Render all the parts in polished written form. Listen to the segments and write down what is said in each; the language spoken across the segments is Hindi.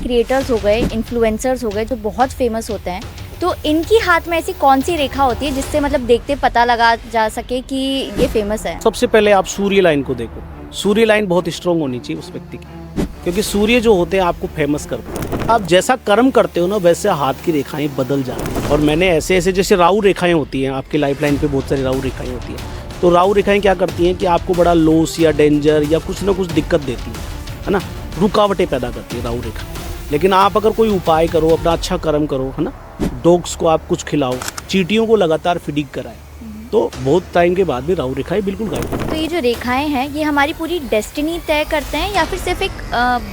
क्रिएटर्स हो गए, इन्फ्लुएंसर्स हो गए जो बहुत फेमस होते हैं, तो इनकी हाथ में ऐसी कौन सी रेखा होती है जिससे मतलब देखते पता लगा जा सके कि ये फेमस है? सबसे पहले आप सूर्य लाइन को देखो। सूर्य लाइन बहुत स्ट्रांग होनी चाहिए उस व्यक्ति की, क्योंकि सूर्य जो होते हैं आपको फेमस करते हैं। आप जैसा कर्म करते हो ना वैसे हाथ की रेखाएं बदल जाती हैं। और मैंने ऐसे ऐसे जैसे राहु रेखाएं होती हैं आपकी लाइफ लाइन पे, बहुत सारी राहु रेखाएं होती हैं। तो राहु रेखाएं क्या करती हैं कि आपको बड़ा लॉस या डेंजर या कुछ ना कुछ दिक्कत देती है ना, रुकावटें पैदा करती है राहु रेखा। लेकिन आप अगर कोई उपाय करो, अपना अच्छा कर्म करो, है ना, डॉग्स को आप कुछ खिलाओ, चींटियों को लगातार फीडिंग कराए, तो बहुत टाइम के बाद भी राहु रेखाएं बिल्कुल गायब हो। तो ये जो रेखाएं हैं ये हमारी पूरी डेस्टिनी तय करते हैं या फिर सिर्फ एक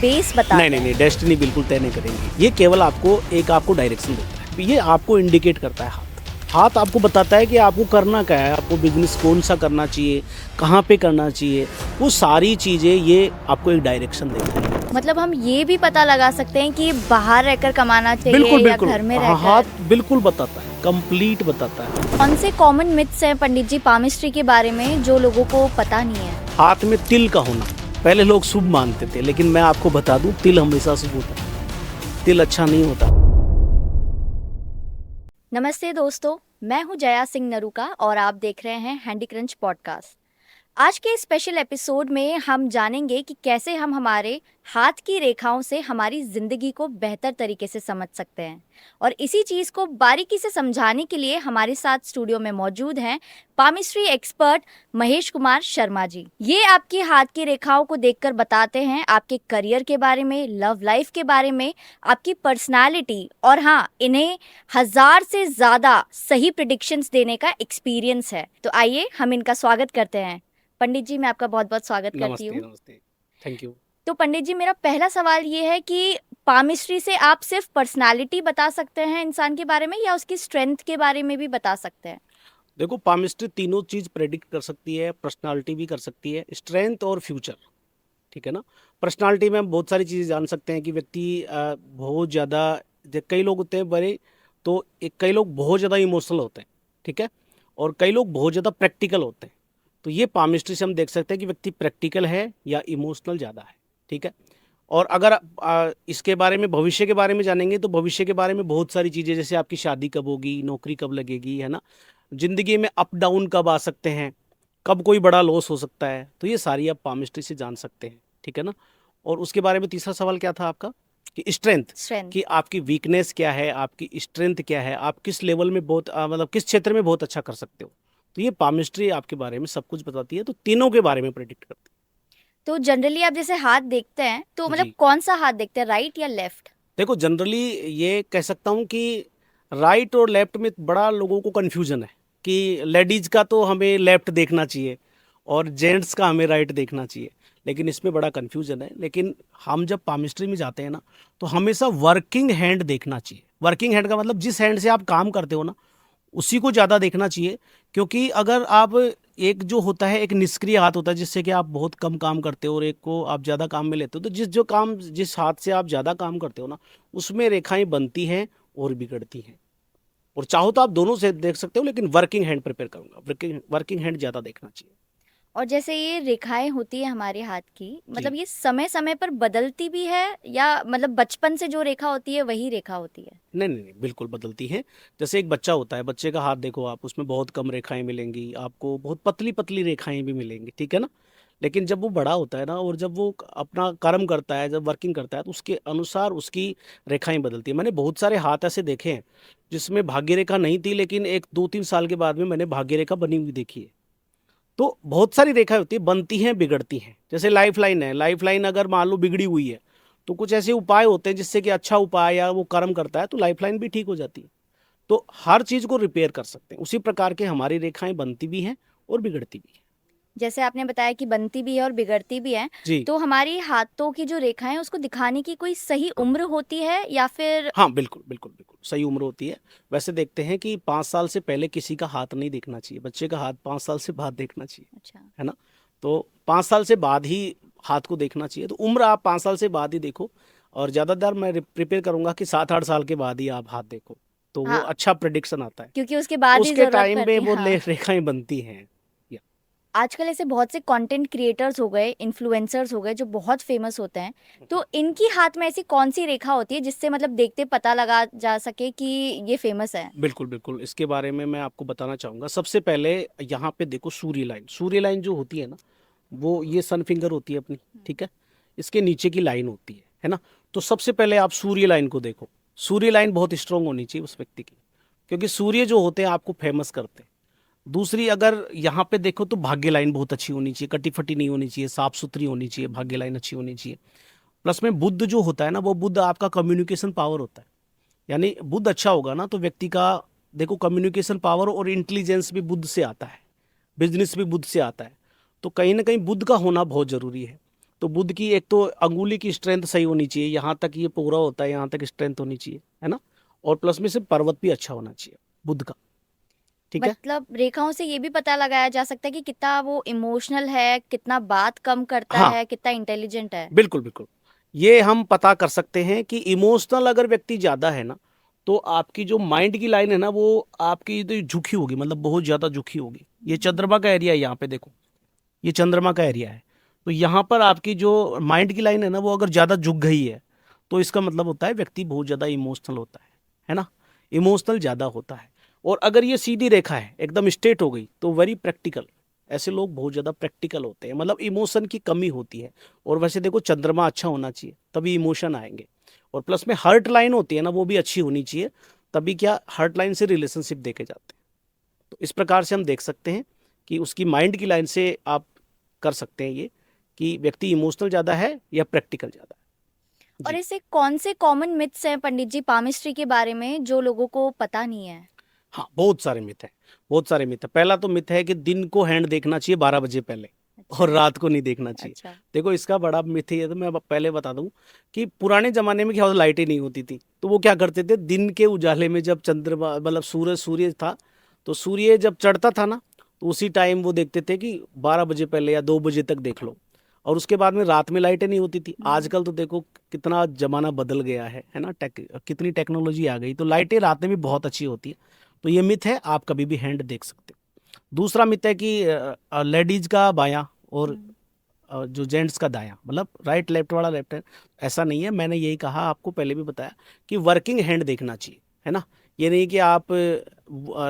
बेस बताते हैं? नहीं, डेस्टिनी बिल्कुल तय नहीं करेंगे। ये केवल आपको डायरेक्शन देता है। ये आपको इंडिकेट करता है। हाथ आपको बताता है कि आपको करना क्या है, आपको बिजनेस कौन सा करना चाहिए, कहाँ पे करना चाहिए, वो सारी चीज़ें ये आपको एक डायरेक्शन देता है। मतलब हम ये भी पता लगा सकते हैं कि बाहर रहकर कमाना चाहिए या घर में रहकर? हाथ बिल्कुल बताता है, कंप्लीट बताता है। कौन से कॉमन मिथ्स हैं पंडित जी पामिस्ट्री के बारे में जो लोगों को पता नहीं है? हाथ में तिल का होना, पहले लोग शुभ मानते थे, लेकिन मैं आपको बता दूं तिल हमेशा शुभ होता है, तिल अच्छा नहीं होता। नमस्ते दोस्तों, मैं हूं जया सिंह नरूका और आप देख रहे हैं हैंडी क्रंच पॉडकास्ट। आज के स्पेशल एपिसोड में हम जानेंगे कि कैसे हम हमारे हाथ की रेखाओं से हमारी जिंदगी को बेहतर तरीके से समझ सकते हैं। और इसी चीज को बारीकी से समझाने के लिए हमारे साथ स्टूडियो में मौजूद हैं पामिस्ट्री एक्सपर्ट महेश कुमार शर्मा जी। ये आपकी हाथ की रेखाओं को देखकर बताते हैं आपके करियर के बारे में, लव लाइफ के बारे में, आपकी पर्सनालिटी, और हाँ, इन्हें 1000 से ज्यादा सही प्रेडिक्शंस देने का एक्सपीरियंस है। तो आइए हम इनका स्वागत करते हैं। पंडित जी, मैं आपका बहुत बहुत स्वागत करती हूँ। नमस्ते, थैंक यू। तो पंडित जी, मेरा पहला सवाल ये है कि पामिस्ट्री से आप सिर्फ पर्सनालिटी बता सकते हैं इंसान के बारे में या उसकी स्ट्रेंथ के बारे में भी बता सकते हैं? देखो, पामिस्ट्री तीनों चीज प्रेडिक्ट कर सकती है, पर्सनालिटी भी कर सकती है, स्ट्रेंथ और फ्यूचर, ठीक है ना। पर्सनालिटी में हम बहुत सारी चीज़ें जान सकते हैं कि व्यक्ति बहुत ज़्यादा, कई लोग होते हैं बड़े, तो कई लोग बहुत ज़्यादा इमोशनल होते हैं, ठीक है, और कई लोग बहुत ज़्यादा प्रैक्टिकल होते हैं। तो ये पामिस्ट्री से हम देख सकते हैं कि व्यक्ति प्रैक्टिकल है या इमोशनल ज़्यादा है, ठीक है। और अगर इसके बारे में, भविष्य के बारे में जानेंगे तो भविष्य के बारे में बहुत सारी चीज़ें, जैसे आपकी शादी कब होगी, नौकरी कब लगेगी, है ना, ज़िंदगी में अप डाउन कब आ सकते हैं, कब कोई बड़ा लॉस हो सकता है, तो ये सारी आप पामिस्ट्री से जान सकते हैं, ठीक है ना। और उसके बारे में तीसरा सवाल क्या था आपका, कि स्ट्रेंथ, कि आपकी वीकनेस क्या है, आपकी स्ट्रेंथ क्या है, आप किस लेवल में बहुत मतलब किस क्षेत्र में बहुत अच्छा कर सकते हो। तो ये पामिस्ट्री आपके बारे में सब कुछ बताती है, तो तीनों के बारे में प्रेडिक्ट करती है। तो जनरली आप जैसे हाथ देखते हैं तो मतलब जी। कौन सा हाथ देखते हैं, राइट या लेफ्ट? देखो, जनरली ये कह सकता हूँ कि राइट और लेफ्ट में बड़ा लोगों को कन्फ्यूजन है कि लेडीज़ का तो हमें लेफ्ट देखना चाहिए और जेंट्स का हमें राइट देखना चाहिए, लेकिन इसमें बड़ा कन्फ्यूजन है। लेकिन हम जब पामिस्ट्री में जाते हैं ना, तो हमेशा वर्किंग हैंड देखना चाहिए। वर्किंग हैंड का मतलब जिस हैंड से आप काम करते हो ना, उसी को ज़्यादा देखना चाहिए। क्योंकि अगर आप, एक जो होता है एक निष्क्रिय हाथ होता है जिससे कि आप बहुत कम काम करते हो और एक को आप ज़्यादा काम में लेते हो, तो जिस हाथ से आप ज़्यादा काम करते हो ना, उसमें रेखाएं बनती हैं और बिगड़ती हैं। और चाहो तो आप दोनों से देख सकते हो, लेकिन वर्किंग हैंड प्रिपेयर करूंगा, वर्किंग हैंड ज़्यादा देखना चाहिए। और जैसे ये रेखाएं होती है हमारे हाथ की, मतलब जी। ये समय समय पर बदलती भी है या मतलब बचपन से जो रेखा होती है वही रेखा होती है? नहीं, बिल्कुल बदलती हैं। जैसे एक बच्चा होता है, बच्चे का हाथ देखो आप, उसमें बहुत कम रेखाएं मिलेंगी आपको, बहुत पतली पतली रेखाएं भी मिलेंगी, ठीक है ना। लेकिन जब वो बड़ा होता है ना, और जब वो अपना कर्म करता है, जब वर्किंग करता है, तो उसके अनुसार उसकी रेखाएं बदलती हैं। मैंने बहुत सारे हाथ ऐसे देखे हैं जिसमें भाग्य रेखा नहीं थी, लेकिन 1 2 3 साल के बाद में मैंने भाग्य रेखा बनी हुई देखी है। तो बहुत सारी रेखाएं होती है, बनती हैं बिगड़ती हैं। जैसे लाइफ लाइन है, लाइफ लाइन अगर मान लो बिगड़ी हुई है, तो कुछ ऐसे उपाय होते हैं जिससे कि अच्छा उपाय या वो कर्म करता है तो लाइफ लाइन भी ठीक हो जाती है। तो हर चीज़ को रिपेयर कर सकते हैं। उसी प्रकार के हमारी रेखाएं बनती भी हैं और बिगड़ती भी हैं। जैसे आपने बताया कि बनती भी है और बिगड़ती भी है, जी। तो हमारी हाथों की जो रेखाएं उसको दिखाने की कोई सही उम्र होती है या फिर? हाँ, बिल्कुल बिल्कुल बिल्कुल सही उम्र होती है। वैसे देखते हैं कि 5 साल से पहले किसी का हाथ नहीं देखना चाहिए, बच्चे का हाथ 5 साल से बाद देखना चाहिए, अच्छा। है ना। तो 5 साल से बाद ही हाथ को देखना चाहिए। तो उम्र आप 5 साल से बाद ही देखो, और ज़्यादातर मैं प्रिपेयर करूंगा कि 7 8 साल के बाद ही आप हाथ देखो, तो वो हाँ, अच्छा प्रिडिक्शन आता है। क्योंकि उसके बाद ही उसके जरूरत टाइम पे पड़ती है। वो हाँ। रेखाएं बनती हैं। या आजकल ऐसे बहुत से कंटेंट क्रिएटर्स हो गए, इन्फ्लुएंसर्स हो गए जो बहुत फेमस होते हैं, तो इनकी हाथ में ऐसी कौन सी रेखा होती है जिससे मतलब देखते पता लगा जा सके कि ये फेमस है? बिल्कुल बिल्कुल, इसके बारे में मैं आपको बताना चाहूँगा। सबसे पहले यहाँ पे देखो, सूर्य लाइन जो होती है ना, वो ये सन फिंगर होती है अपनी, ठीक है। इसके नीचे की लाइन होती है ना। तो सबसे पहले आप सूर्य लाइन को देखो। सूर्य लाइन बहुत स्ट्रांग होनी चाहिए उस व्यक्ति की, क्योंकि सूर्य जो होते हैं आपको फेमस करते हैं। दूसरी, अगर यहाँ पे देखो तो भाग्य लाइन बहुत अच्छी होनी चाहिए, कटी फटी नहीं होनी चाहिए, साफ सुथरी होनी चाहिए, भाग्य लाइन अच्छी होनी चाहिए। प्लस में बुद्ध जो होता है ना, वो बुद्ध आपका कम्युनिकेशन पावर होता है। यानी बुद्ध अच्छा होगा ना तो व्यक्ति का, देखो, कम्युनिकेशन पावर और इंटेलिजेंस भी बुद्ध से आता है, बिजनेस भी बुद्ध से आता है। तो कहीं ना कहीं बुद्ध का होना बहुत जरूरी है। तो बुद्ध की एक तो अंगुली की स्ट्रेंथ सही होनी चाहिए, यहाँ तक ये पूरा होता है, यहाँ तक स्ट्रेंथ होनी चाहिए, है ना। और प्लस में से पर्वत भी अच्छा होना चाहिए बुद्ध का, ठीक है। मतलब रेखाओं से ये भी पता लगाया जा सकता है कि कितना वो इमोशनल है, कितना बात कम करता हाँ, है, कितना इंटेलिजेंट है। बिल्कुल बिल्कुल, ये हम पता कर सकते हैं कि इमोशनल अगर व्यक्ति ज़्यादा है ना, तो आपकी जो माइंड की लाइन है ना, वो आपकी तो झुकी होगी, मतलब बहुत ज़्यादा झुकी होगी। ये चंद्रमा का एरिया है, यहाँ पे देखो, ये चंद्रमा का एरिया है। तो यहाँ पर आपकी जो माइंड की लाइन है ना, वो अगर ज़्यादा झुक गई है, तो इसका मतलब होता है व्यक्ति बहुत ज़्यादा इमोशनल होता है ना। इमोशनल ज़्यादा होता है। और अगर ये सीधी रेखा है, एकदम स्ट्रेट हो गई, तो वेरी प्रैक्टिकल। ऐसे लोग बहुत ज़्यादा प्रैक्टिकल होते हैं, मतलब इमोशन की कमी होती है। और वैसे देखो, चंद्रमा अच्छा होना चाहिए, तभी इमोशन आएंगे। और प्लस में हार्ट लाइन होती है ना, वो भी अच्छी होनी चाहिए, तभी क्या, हार्ट लाइन से रिलेशनशिप देखे जाते हैं। तो इस प्रकार से हम देख सकते हैं कि उसकी माइंड की लाइन से आप कर सकते हैं ये, कि व्यक्ति इमोशनल ज़्यादा है या प्रैक्टिकल ज़्यादा है। और जी। ऐसे कौन से कॉमन मिथ्स हैं पंडित जी पामिस्ट्री के बारे में जो लोगों को पता नहीं है? हाँ, बहुत सारे मिथ हैं, बहुत सारे मिथ है। पहला तो मिथ है कि दिन को हैंड देखना चाहिए 12 बजे पहले, और अच्छा। रात को नहीं देखना चाहिए। अच्छा। देखो, इसका बड़ा मिथ है, तो मैं अब पहले बता दूं कि पुराने जमाने में क्या होता, लाइटें नहीं होती थी, तो वो क्या करते थे, दिन के उजाले में जब चंद्रमा, मतलब सूर्य था, तो सूर्य जब चढ़ता था ना, तो उसी टाइम वो देखते थे कि 12 बजे पहले या 2 बजे तक देख लो। और उसके बाद में रात में लाइटें नहीं होती थी। आजकल तो देखो कितना जमाना बदल गया है ना, कितनी टेक्नोलॉजी आ गई, तो लाइटें रात में भी बहुत अच्छी होती है। तो ये मिथ है, आप कभी भी हैंड देख सकते हो। दूसरा मिथ है कि लेडीज का बायां और जो जेंट्स का दायां, मतलब राइट लेफ्ट वाला लेफ्ट हैंड, ऐसा नहीं है। मैंने यही कहा, आपको पहले भी बताया कि वर्किंग हैंड देखना चाहिए, है ना। ये नहीं कि आप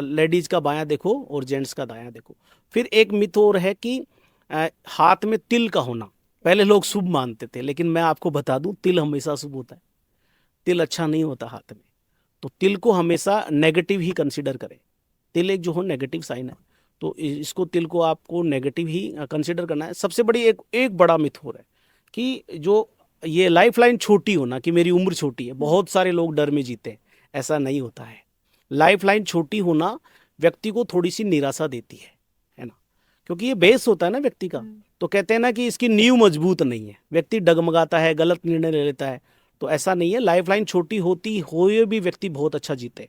लेडीज का बायां देखो और जेंट्स का दायां देखो। फिर एक मिथ और है कि हाथ में तिल का होना, पहले लोग शुभ मानते थे, लेकिन मैं आपको बता दूं, तिल हमेशा शुभ होता है। तिल अच्छा नहीं होता हाथ में। तो तिल को हमेशा नेगेटिव ही कंसीडर करें। तिल एक जो हो नेगेटिव साइन है, तो इसको, तिल को आपको नेगेटिव ही कंसीडर करना है। सबसे बड़ी एक एक बड़ा मिथ हो रहा है कि जो ये लाइफ लाइन छोटी होना, कि मेरी उम्र छोटी है, बहुत सारे लोग डर में जीते हैं। ऐसा नहीं होता है। लाइफ लाइन छोटी होना व्यक्ति को थोड़ी सी निराशा देती है ना, क्योंकि ये बेस होता है ना व्यक्ति का। तो कहते हैं ना कि इसकी नींव मजबूत नहीं है, व्यक्ति डगमगाता है, गलत निर्णय ले लेता है। तो ऐसा नहीं है, लाइफ लाइन छोटी होती हुए भी व्यक्ति बहुत अच्छा जीते,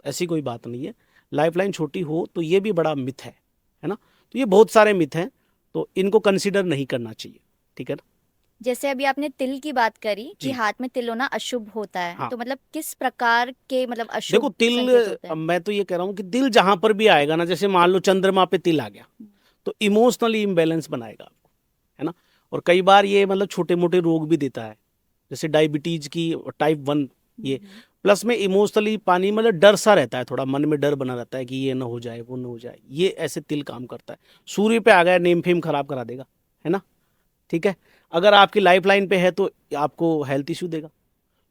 ऐसी कोई बात नहीं है। लाइफ लाइन छोटी हो तो ये भी बड़ा मिथ है ना। तो ये बहुत सारे मिथ हैं, तो इनको कंसिडर नहीं करना चाहिए, ठीक है ना। जैसे अभी आपने तिल की बात करी कि जी। हाथ में तिल होना अशुभ होता है, हाँ, तो मतलब किस प्रकार के मतलब देखो अशुभ तिल, संकेत होते हैं? मैं तो ये कह रहा हूँ कि तिल जहां पर भी आएगा ना, जैसे मान लो चंद्रमा पे तिल आ गया, तो इमोशनली इम्बेलेंस बनाएगा आपको, है ना। और कई बार ये मतलब छोटे मोटे रोग भी देता है, जैसे डायबिटीज की टाइप 1, ये। प्लस में इमोशनली पानी, मतलब डर सा रहता है, थोड़ा मन में डर बना रहता है कि ये ना हो जाए, वो ना हो जाए, ये ऐसे तिल काम करता है। सूर्य पे आ गया, नेम फेम खराब करा देगा, है ना, ठीक है। अगर आपकी लाइफ लाइन पे है तो आपको हेल्थ इश्यू देगा।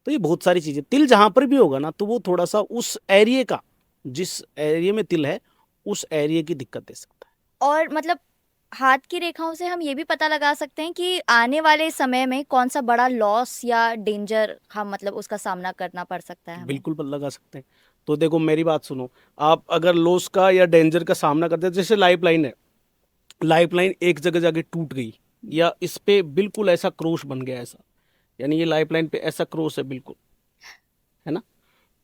तो ये बहुत सारी चीजें, तिल जहां पर भी होगा ना, तो वो थोड़ा सा उस एरिया का, जिस एरिया में तिल है, उस एरिया की दिक्कत दे सकता है। और मतलब हाथ की रेखाओं से हम ये भी पता लगा सकते हैं कि आने वाले समय में कौन सा बड़ा लॉस या डेंजर हम मतलब उसका सामना करना पड़ सकता है हमें। बिल्कुल लगा सकते हैं। तो देखो, मेरी बात सुनो, आप अगर लॉस का या डेंजर का सामना करते हैं, जैसे लाइफ लाइन है, लाइफ लाइन एक जगह जाके टूट गई, या इस पे बिल्कुल ऐसा क्रोश बन गया, ऐसा, यानी ये लाइफ लाइन पे ऐसा क्रोश है बिल्कुल, है ना।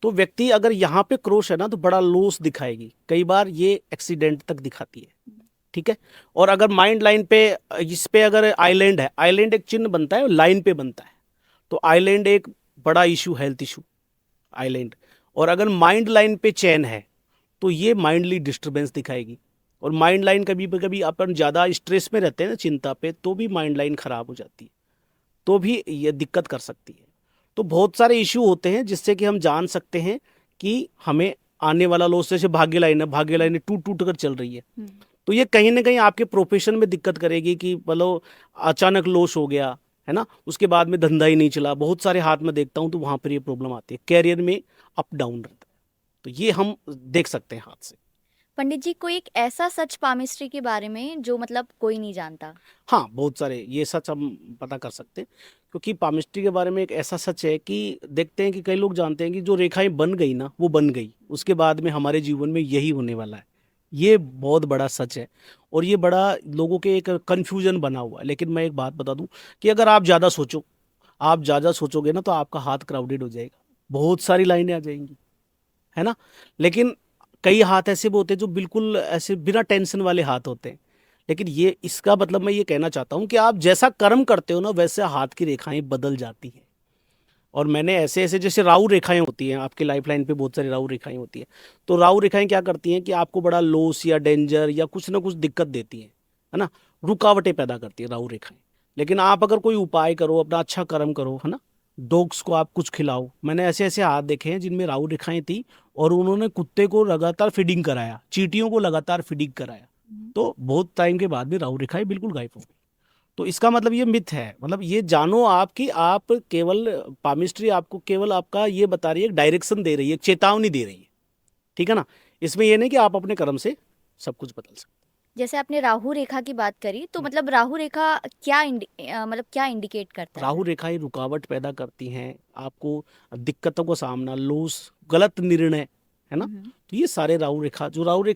तो व्यक्ति अगर यहाँ पे क्रोश है ना, तो बड़ा लॉस दिखाएगी, कई बार ये एक्सीडेंट तक दिखाती है, ठीक है। और अगर माइंड लाइन पे, इस पे अगर आइलैंड है, आइलैंड एक चिन्ह बनता है, लाइन पे बनता है, तो आइलैंड एक बड़ा इशू, हेल्थ इशू, आइलैंड। और अगर माइंड लाइन पे चैन है, तो ये माइंडली डिस्टरबेंस दिखाएगी। और माइंड लाइन कभी कभी अपन ज़्यादा स्ट्रेस में रहते हैं ना, चिंता पे, तो भी माइंड लाइन खराब हो जाती है, तो भी ये दिक्कत कर सकती है। तो बहुत सारे इश्यू होते हैं जिससे कि हम जान सकते हैं कि हमें आने वाला लॉस, जैसे भाग्य लाइन टूट टूट कर चल रही है, तो ये कहीं ना कहीं आपके प्रोफेशन में दिक्कत करेगी कि मतलब अचानक लॉस हो गया है ना, उसके बाद में धंधा ही नहीं चला, बहुत सारे हाथ में देखता हूँ, तो वहाँ पर ये प्रॉब्लम आती है, कैरियर में अप डाउन रहता है, तो ये हम देख सकते हैं हाथ से। पंडित जी, कोई एक ऐसा सच पामिस्ट्री के बारे में जो मतलब कोई नहीं जानता? हाँ, बहुत सारे ये सच हम पता कर सकते हैं, क्योंकि पामिस्ट्री के बारे में एक ऐसा सच है कि देखते हैं कि कई लोग जानते हैं कि जो रेखाएं बन गई ना, वो बन गई, उसके बाद में हमारे जीवन में यही होने वाला है। ये बहुत बड़ा सच है, और ये बड़ा लोगों के एक कन्फ्यूजन बना हुआ है। लेकिन मैं एक बात बता दूं कि अगर आप ज़्यादा सोचोगे ना, तो आपका हाथ क्राउडेड हो जाएगा, बहुत सारी लाइनें आ जाएंगी, है ना। लेकिन कई हाथ ऐसे भी होते हैं जो बिल्कुल ऐसे बिना टेंशन वाले हाथ होते हैं। लेकिन ये इसका मतलब मैं ये कहना चाहता हूँ कि आप जैसा कर्म करते हो ना, वैसे हाथ की रेखाएं बदल जाती हैं। और मैंने ऐसे ऐसे, जैसे राहु रेखाएं होती हैं आपकी लाइफ लाइन पे, बहुत सारी राहु रेखाएं होती हैं, तो राहु रेखाएं क्या करती हैं कि आपको बड़ा लॉस या डेंजर या कुछ ना कुछ दिक्कत देती हैं, है ना, रुकावटें पैदा करती है राहु रेखाएं। लेकिन आप अगर कोई उपाय करो, अपना अच्छा कर्म करो, है ना, डॉग्स को आप कुछ खिलाओ, मैंने ऐसे ऐसे हाथ देखे हैं जिनमें राहु रेखाएं थी, और उन्होंने कुत्ते को लगातार फीडिंग कराया, चींटियों को लगातार फीडिंग कराया, तो बहुत टाइम के बाद में राहु रेखाएं बिल्कुल गायब हो गई। तो इसका मतलब ये मिथ है, मतलब ये जानो आप कि आप केवल पामिस्ट्री आपको केवल आपका ये बता रही है, डायरेक्शन दे रही है, चेतावनी दे रही है, ठीक है ना। इसमें ये नहीं कि आप अपने कर्म से सब कुछ बदल सकते जैसे आपने राहु रेखा की बात करी, तो हैं। मतलब राहु रेखा क्या मतलब क्या इंडिकेट करता है? राहु रेखाएं रुकावट पैदा करती हैं, आपको दिक्कतों का सामना, लॉस, गलत निर्णय, है ना। हम्म। तो ये सारे राहु रेखा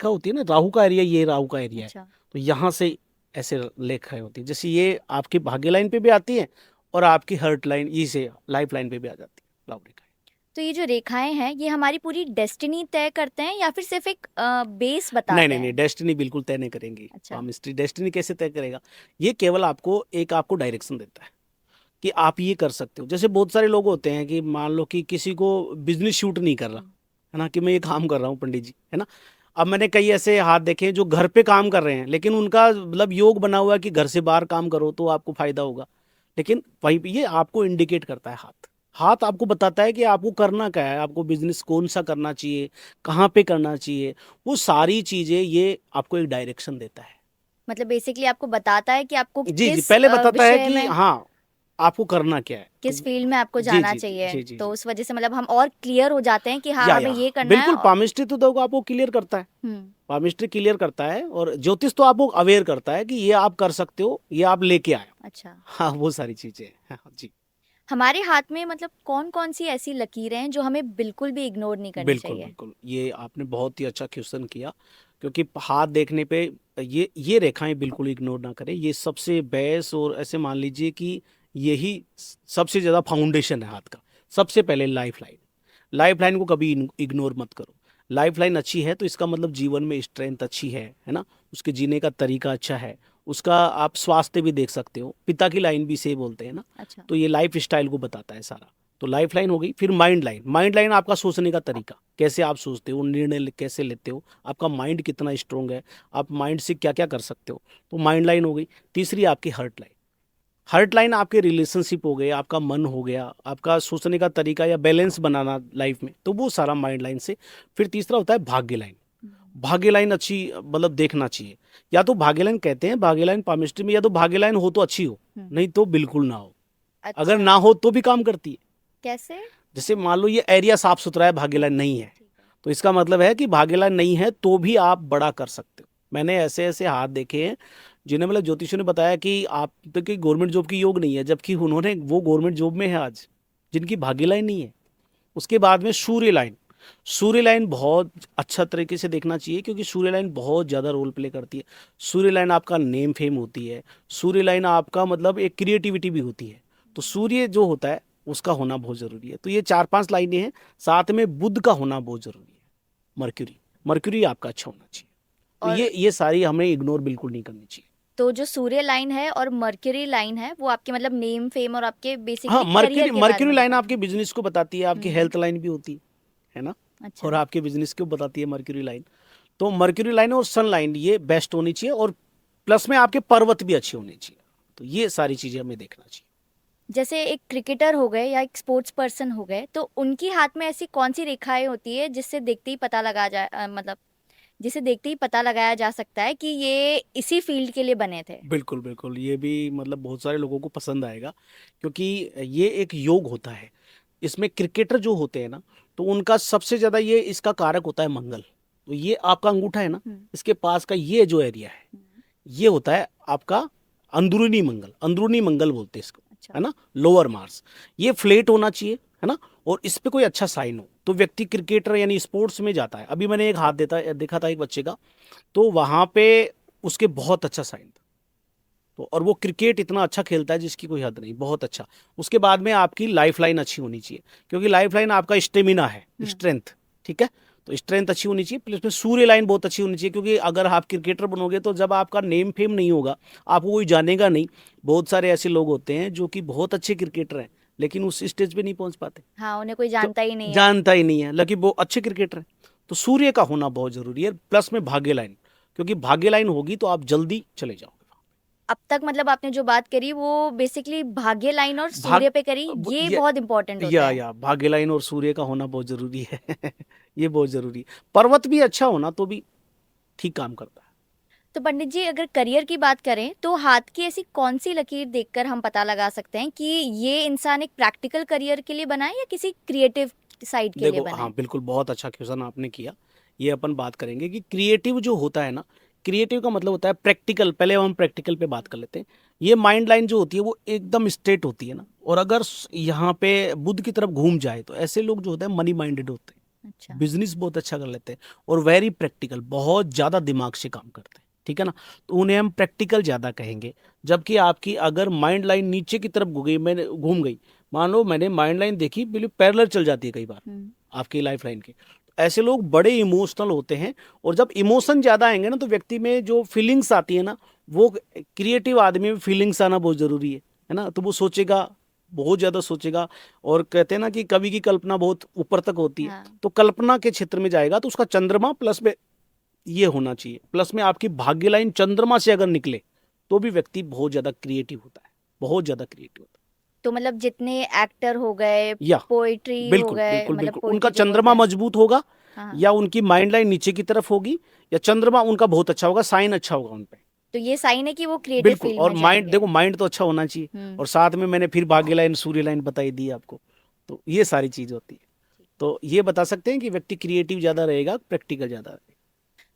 होती है ना, राहु का एरिया, ये राहु का एरिया है, अच्छा। तो यहाँ से ऐसे रेखाएं होती है। जैसे ये आपकी भाग्य लाइन पे भी आती है, और आपकी हर्ट लाइन, ये से लाइफ लाइन पे भी आ जाती है राहु रेखाएं। तो ये जो रेखाएं हैं, ये हमारी पूरी डेस्टिनी तय करते हैं या फिर सिर्फ एक बेस नहीं बताते नहीं नहीं, हैं? डेस्टिनी बिल्कुल तय नहीं करेंगी। अच्छा। पामिस्ट्री डेस्टिनी कैसे तय करेगा? ये केवल आपको डायरेक्शन देता है कि आप ये कर सकते हो। जैसे बहुत सारे लोग होते हैं कि मान लो कि किसी को बिजनेस शूट नहीं कर रहा, है ना, कि मैं ये काम कर रहा हूँ पंडित जी, है ना। अब मैंने कई ऐसे हाथ देखे हैं जो घर पे काम कर रहे हैं, लेकिन उनका मतलब योग बना हुआ है कि घर से बाहर काम करो तो आपको फायदा होगा। लेकिन वही ये आपको इंडिकेट करता है, हाथ हाथ आपको बताता है कि आपको करना क्या है, आपको बिजनेस कौन सा करना चाहिए, कहाँ पे करना चाहिए, वो सारी चीजें ये आपको एक डायरेक्शन देता है। मतलब बेसिकली आपको बताता है कि आपको जी जी, किस पहले बताता है विषय कि में, हाँ आपको करना क्या है, किस तो फील्ड में आपको जी जाना जी चाहिए। जी जी तो जी। उस वजह से मतलब हम और क्लियर हो जाते हैं कि हाँ, हमें या ये करना है। बिल्कुल, पामिस्ट्री तो देखो आपको क्लियर करता है, हम्म। पामिस्ट्री क्लियर करता है, और ज्योतिष तो आपको अवेयर करता है कि ये आप कर सकते हो, ये आप लेके आए हो। अच्छा। हाँ, वो सारी चीजें हैं। हाँ जी, हमारे हाथ में मतलब कौन कौन सी ऐसी लकीरें हैं जो हमें बिल्कुल भी इग्नोर नहीं करनी बिल्कुल चाहिए? बिल्कुल, ये आपने बहुत ही अच्छा क्वेश्चन किया, क्योंकि हाथ देखने पे ये रेखाएं बिल्कुल इग्नोर ना करें, ये सबसे बेस्ट, और ऐसे मान लीजिए कि यही सबसे ज़्यादा फाउंडेशन है हाथ का। सबसे पहले लाइफ लाइन को कभी इग्नोर मत करो। लाइफ लाइन अच्छी है तो इसका मतलब जीवन में स्ट्रेंथ अच्छी है ना, उसके जीने का तरीका अच्छा है, उसका आप स्वास्थ्य भी देख सकते हो, पिता की लाइन भी से बोलते हैं ना। अच्छा। तो ये लाइफ स्टाइल को बताता है सारा। तो लाइफ लाइन हो गई, फिर माइंड लाइन आपका सोचने का तरीका, कैसे आप सोचते हो, निर्णय कैसे लेते हो, आपका माइंड कितना स्ट्रोंग है, आप माइंड से क्या क्या कर सकते हो, तो माइंड लाइन हो गई। तीसरी आपकी हर्ट लाइन आपके रिलेशनशिप हो गए, आपका मन हो गया, आपका सोचने का तरीका या बैलेंस बनाना लाइफ में, तो वो सारा माइंड लाइन से। फिर तीसरा होता है भाग्य लाइन अच्छी, मतलब देखना चाहिए। या तो भाग्य लाइन कहते हैं, भाग्य लाइन पामिस्ट्री में, या तो भाग्य लाइन हो तो अच्छी हो, नहीं तो बिल्कुल ना हो। अगर अच्छा। ना हो तो भी काम करती है। कैसे? जैसे मान लो ये एरिया साफ सुथरा है, भाग्य लाइन नहीं है, ठीक है। तो इसका मतलब है कि भाग्य लाइन नहीं है तो भी आप बड़ा कर सकते हो। मैंने ऐसे ऐसे हाथ देखे हैं जिन्हें मतलब ज्योतिषियों ने बताया कि आप तो कि गवर्नमेंट जॉब की योग नहीं है, जबकि उन्होंने वो गवर्नमेंट जॉब में है आज, जिनकी भाग्य लाइन नहीं है। उसके बाद में सूर्य लाइन बहुत अच्छा तरीके से देखना चाहिए, क्योंकि सूर्य लाइन बहुत ज़्यादा रोल प्ले करती है। सूर्य लाइन आपका नेम फेम होती है, सूर्य लाइन आपका मतलब एक क्रिएटिविटी भी होती है। तो सूर्य जो होता है उसका होना बहुत ज़रूरी है। तो ये 4-5 लाइनें हैं, साथ में बुध का होना बहुत ज़रूरी है, मर्क्यूरी आपका अच्छा होना चाहिए। तो और ये सारी हमें इग्नोर बिल्कुल नहीं करनी चाहिए। तो जो सूर्य लाइन है और मर्क्यूरी लाइन है, वो आपके मतलब नेम फेम और आपके हाँ, बेसिकली करियर मर्क्यूरी के बारे मर्क्यूरी में लाइन बताते आपके बिजनेस को बताती है, आपकी हैं। हेल्थ लाइन भी होती है ना, अच्छा। और आपके बिजनेस को बताती है मर्क्यूरी लाइन। तो मर्क्यूरी लाइन और सन लाइन ये बेस्ट होनी चाहिए, और प्लस में आपके पर्वत भी अच्छी होनी चाहिए। तो ये सारी चीजें हमें देखना चाहिए। जैसे एक क्रिकेटर हो गए या एक स्पोर्ट्स पर्सन हो गए, तो उनकी हाथ में ऐसी कौन सी रेखाएं होती है जिससे देखते ही पता लगा जाए, मतलब जिसे देखते ही पता लगाया जा सकता है कि ये इसी फील्ड के लिए बने थे? बिल्कुल बिल्कुल, ये भी मतलब बहुत सारे लोगों को पसंद आएगा, क्योंकि ये एक योग होता है। इसमें क्रिकेटर जो होते हैं ना, तो उनका सबसे ज्यादा ये इसका कारक होता है मंगल। तो ये आपका अंगूठा है ना, हम्म। इसके पास का ये जो एरिया है, हम्म। ये होता है आपका अंदरूनी मंगल। अंदरूनी मंगल बोलते हैं इसको, अच्छा। है ना, लोअर मार्स। ये फ्लैट होना चाहिए, है ना, और इस पे कोई अच्छा साइन हो तो व्यक्ति क्रिकेटर यानी स्पोर्ट्स में जाता है। अभी मैंने एक हाथ देखा था एक बच्चे का, तो वहां पे उसके बहुत अच्छा साइन था। तो और वो क्रिकेट इतना अच्छा खेलता है जिसकी कोई हद नहीं, बहुत अच्छा। उसके बाद में आपकी लाइफ लाइन अच्छी होनी चाहिए, क्योंकि लाइफ लाइन आपका स्टेमिना है, स्ट्रेंथ, ठीक है। तो स्ट्रेंथ अच्छी होनी चाहिए, प्लस में सूर्य लाइन बहुत अच्छी होनी चाहिए, क्योंकि अगर आप क्रिकेटर बनोगे तो जब आपका नेम फेम नहीं होगा, आपको कोई जानेगा नहीं। बहुत सारे ऐसे लोग होते हैं जो कि बहुत अच्छे क्रिकेटर हैं, लेकिन उस स्टेज पे नहीं पहुंच पाते। हाँ, उन्हें कोई तो जानता ही नहीं है। जानता ही नहीं है, लेकिन वो अच्छे क्रिकेटर हैं। तो सूर्य का होना बहुत जरूरी है, प्लस में भाग्य लाइन, क्योंकि भाग्य लाइन होगी तो आप जल्दी चले जाओगे। अब तक मतलब आपने जो बात करी वो बेसिकली भाग्य लाइन और भाग सूर्य पे करी, ये बहुत इंपॉर्टेंट होता है। या भाग्य लाइन और सूर्य का होना बहुत जरूरी है। ये बहुत जरूरी है। पर्वत भी अच्छा होना तो भी ठीक काम करता है। तो पंडित जी, अगर करियर की बात करें तो हाथ की ऐसी कौन सी लकीर देखकर हम पता लगा सकते हैं कि ये इंसान एक प्रैक्टिकल करियर के लिए बना है या किसी क्रिएटिव साइड के लिए देखो, बना हाँ है? बिल्कुल, बहुत अच्छा क्वेश्चन आपने किया। ये अपन बात करेंगे कि क्रिएटिव जो होता है ना, क्रिएटिव का मतलब होता है प्रैक्टिकल। पहले हम प्रैक्टिकल पे बात कर लेते हैं। ये माइंड लाइन जो होती है वो एकदम स्ट्रेट होती है ना, और अगर यहाँ पे बुद्ध की तरफ घूम जाए तो ऐसे लोग जो होते हैं मनी माइंडेड होते हैं, अच्छा। बिजनेस बहुत अच्छा कर लेते हैं, और वेरी प्रैक्टिकल, बहुत ज्यादा दिमाग से काम करते हैं, ठीक है ना। तो उन्हें हम प्रैक्टिकल ज्यादा कहेंगे। जबकि आपकी अगर माइंड लाइन नीचे की तरफ घूम गई, मान लो मैंने माइंड लाइन देखी बिल्कुल पैरेलल चल जाती है कई बार हम्म। आपकी लाइफ लाइन के, तो ऐसे लोग बड़े इमोशनल होते हैं। और जब इमोशन ज्यादा आएंगे ना, तो व्यक्ति में जो फीलिंग्स आती है ना, वो क्रिएटिव आदमी में फीलिंग्स आना बहुत जरूरी है ना। तो वो सोचेगा, बहुत ज्यादा सोचेगा। और कहते हैं ना कि कवि की कल्पना बहुत ऊपर तक होती है। हाँ। तो कल्पना के क्षेत्र में जाएगा तो उसका चंद्रमा प्लस में ये होना चाहिए, प्लस में आपकी भाग्य लाइन चंद्रमा से अगर निकले तो भी व्यक्ति बहुत ज्यादा क्रिएटिव होता है, बहुत ज्यादा क्रिएटिव होता तो मतलब जितने एक्टर हो गए, है। या पोइट्री हो बिल्कुल गए, बिल्कुल मतलब बिल्कुल, उनका पोइट्री जो बोलते चंद्रमा हैं। मजबूत होगा, हाँ। या उनकी माइंड लाइन नीचे की तरफ होगी, या चंद्रमा उनका बहुत अच्छा होगा, साइन अच्छा होगा उन पे। तो ये साइन है कि वो क्रिएटिव बिल्कुल, फील्ड और में माइंड, जाएंगे। देखो माइंड तो अच्छा होना चाहिए, हम्म। और साथ में मैंने फिर भाग्य लाइन सूर्य लाइन बताई दी आपको। तो ये सारी चीज होती है। तो ये बता सकते हैं कि व्यक्ति क्रिएटिव ज्यादा रहेगा, प्रैक्टिकल ज्यादा रहेगा।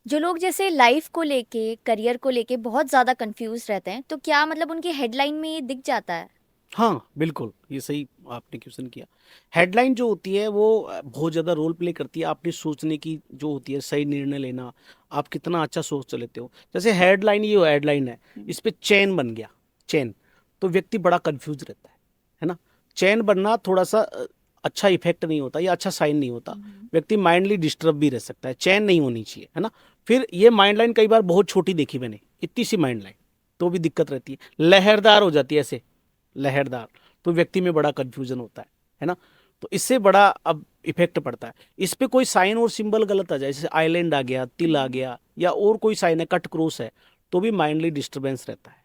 जो लोग जैसे लाइफ को लेके, करियर को लेके बहुत ज्यादा कंफ्यूज रहते हैं, तो क्या मतलब उनकी हेडलाइन में ये दिख जाता है? हाँ बिल्कुल, ये सही आपने क्वेश्चन किया। हेडलाइन जो होती है वो बहुत ज़्यादा रोल प्ले करती है आपने सोचने की, जो होती है सही निर्णय लेना, आप कितना अच्छा सोच लेते हो। जैसे हेडलाइन, ये हेडलाइन है, इस पे चेन बन गया, चेन, तो व्यक्ति बड़ा कंफ्यूज रहता है ना। चेन बनना थोड़ा सा अच्छा इफेक्ट नहीं होता या अच्छा साइन नहीं होता। हम्म। व्यक्ति माइंडली डिस्टर्ब भी रह सकता है, चेन नहीं होनी चाहिए, है ना। फिर ये माइंड लाइन कई बार बहुत छोटी देखी मैंने, इतनी सी माइंड लाइन, तो भी दिक्कत रहती है। लहरदार हो जाती है ऐसे, लहरदार, तो व्यक्ति में बड़ा कंफ्यूजन होता है ना। तो इससे बड़ा अब इफेक्ट पड़ता है। इस पे कोई साइन और सिंबल गलत आ जाए, जैसे आइलैंड आ गया, तिल आ गया, या और कोई साइन है, कट क्रॉस है, तो भी माइंडली डिस्टरबेंस रहता है।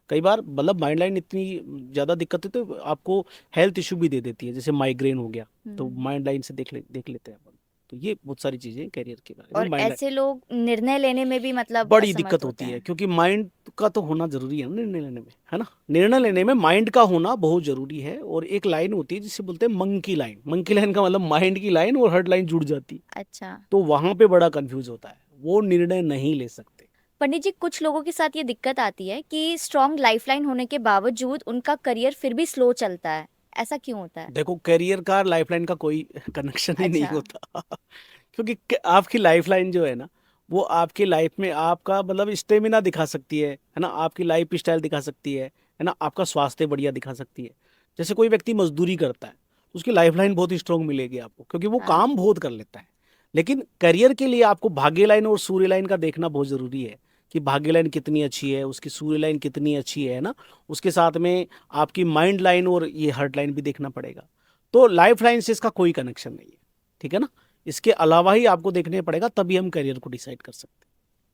कई बार मतलब माइंड लाइन इतनी ज्यादा दिक्कत है तो आपको हेल्थ इशू भी दे देती है, जैसे माइग्रेन हो गया, तो हम्म। माइंड लाइन से देख लेते हैं अपन। तो ये बहुत सारी चीजें करियर के बारे में और माइंड, ऐसे लोग निर्णय लेने में भी मतलब बड़ी असमर्थ दिक्कत होते होती है, हैं। क्योंकि माइंड का तो होना जरूरी है ना निर्णय लेने में, है ना। निर्णय लेने में माइंड का होना बहुत जरूरी है। और एक लाइन होती है जिसे बोलते हैं मंकी लाइन। मंकी लाइन का मतलब माइंड की लाइन और हर्ट लाइन जुड़ जाती है, अच्छा। तो वहां पे बड़ा कंफ्यूज होता है, वो निर्णय नहीं ले सकते। पंडित जी, कुछ लोगों के साथ ये दिक्कत आती है कि स्ट्रॉन्ग लाइफलाइन होने के बावजूद उनका करियर फिर भी स्लो चलता है। ऐसा क्यों होता है? देखो, करियर का लाइफलाइन का कोई कनेक्शन ही नहीं अच्छा। होता। क्योंकि आपकी लाइफलाइन जो है ना, वो आपकी लाइफ में आपका मतलब स्टेमिना दिखा सकती है ना, आपकी लाइफ स्टाइल दिखा सकती है ना, आपका स्वास्थ्य बढ़िया दिखा सकती है। जैसे कोई व्यक्ति मजदूरी करता है, तो उसकी लाइफलाइन बहुत स्ट्रांग मिलेगी आपको, क्योंकि वो हाँ। काम बहुत कर लेता है। लेकिन करियर के लिए आपको भाग्य लाइन और सूर्य लाइन का देखना बहुत जरूरी है, कि भाग्य लाइन कितनी अच्छी है, उसकी सूर्य लाइन कितनी अच्छी है ना। उसके साथ में आपकी माइंड लाइन और ये हार्ट लाइन भी देखना पड़ेगा। तो लाइफ लाइन से इसका कोई कनेक्शन नहीं है, ठीक है ना। इसके अलावा ही आपको देखने पड़ेगा, तभी हम करियर को डिसाइड कर सकते हैं।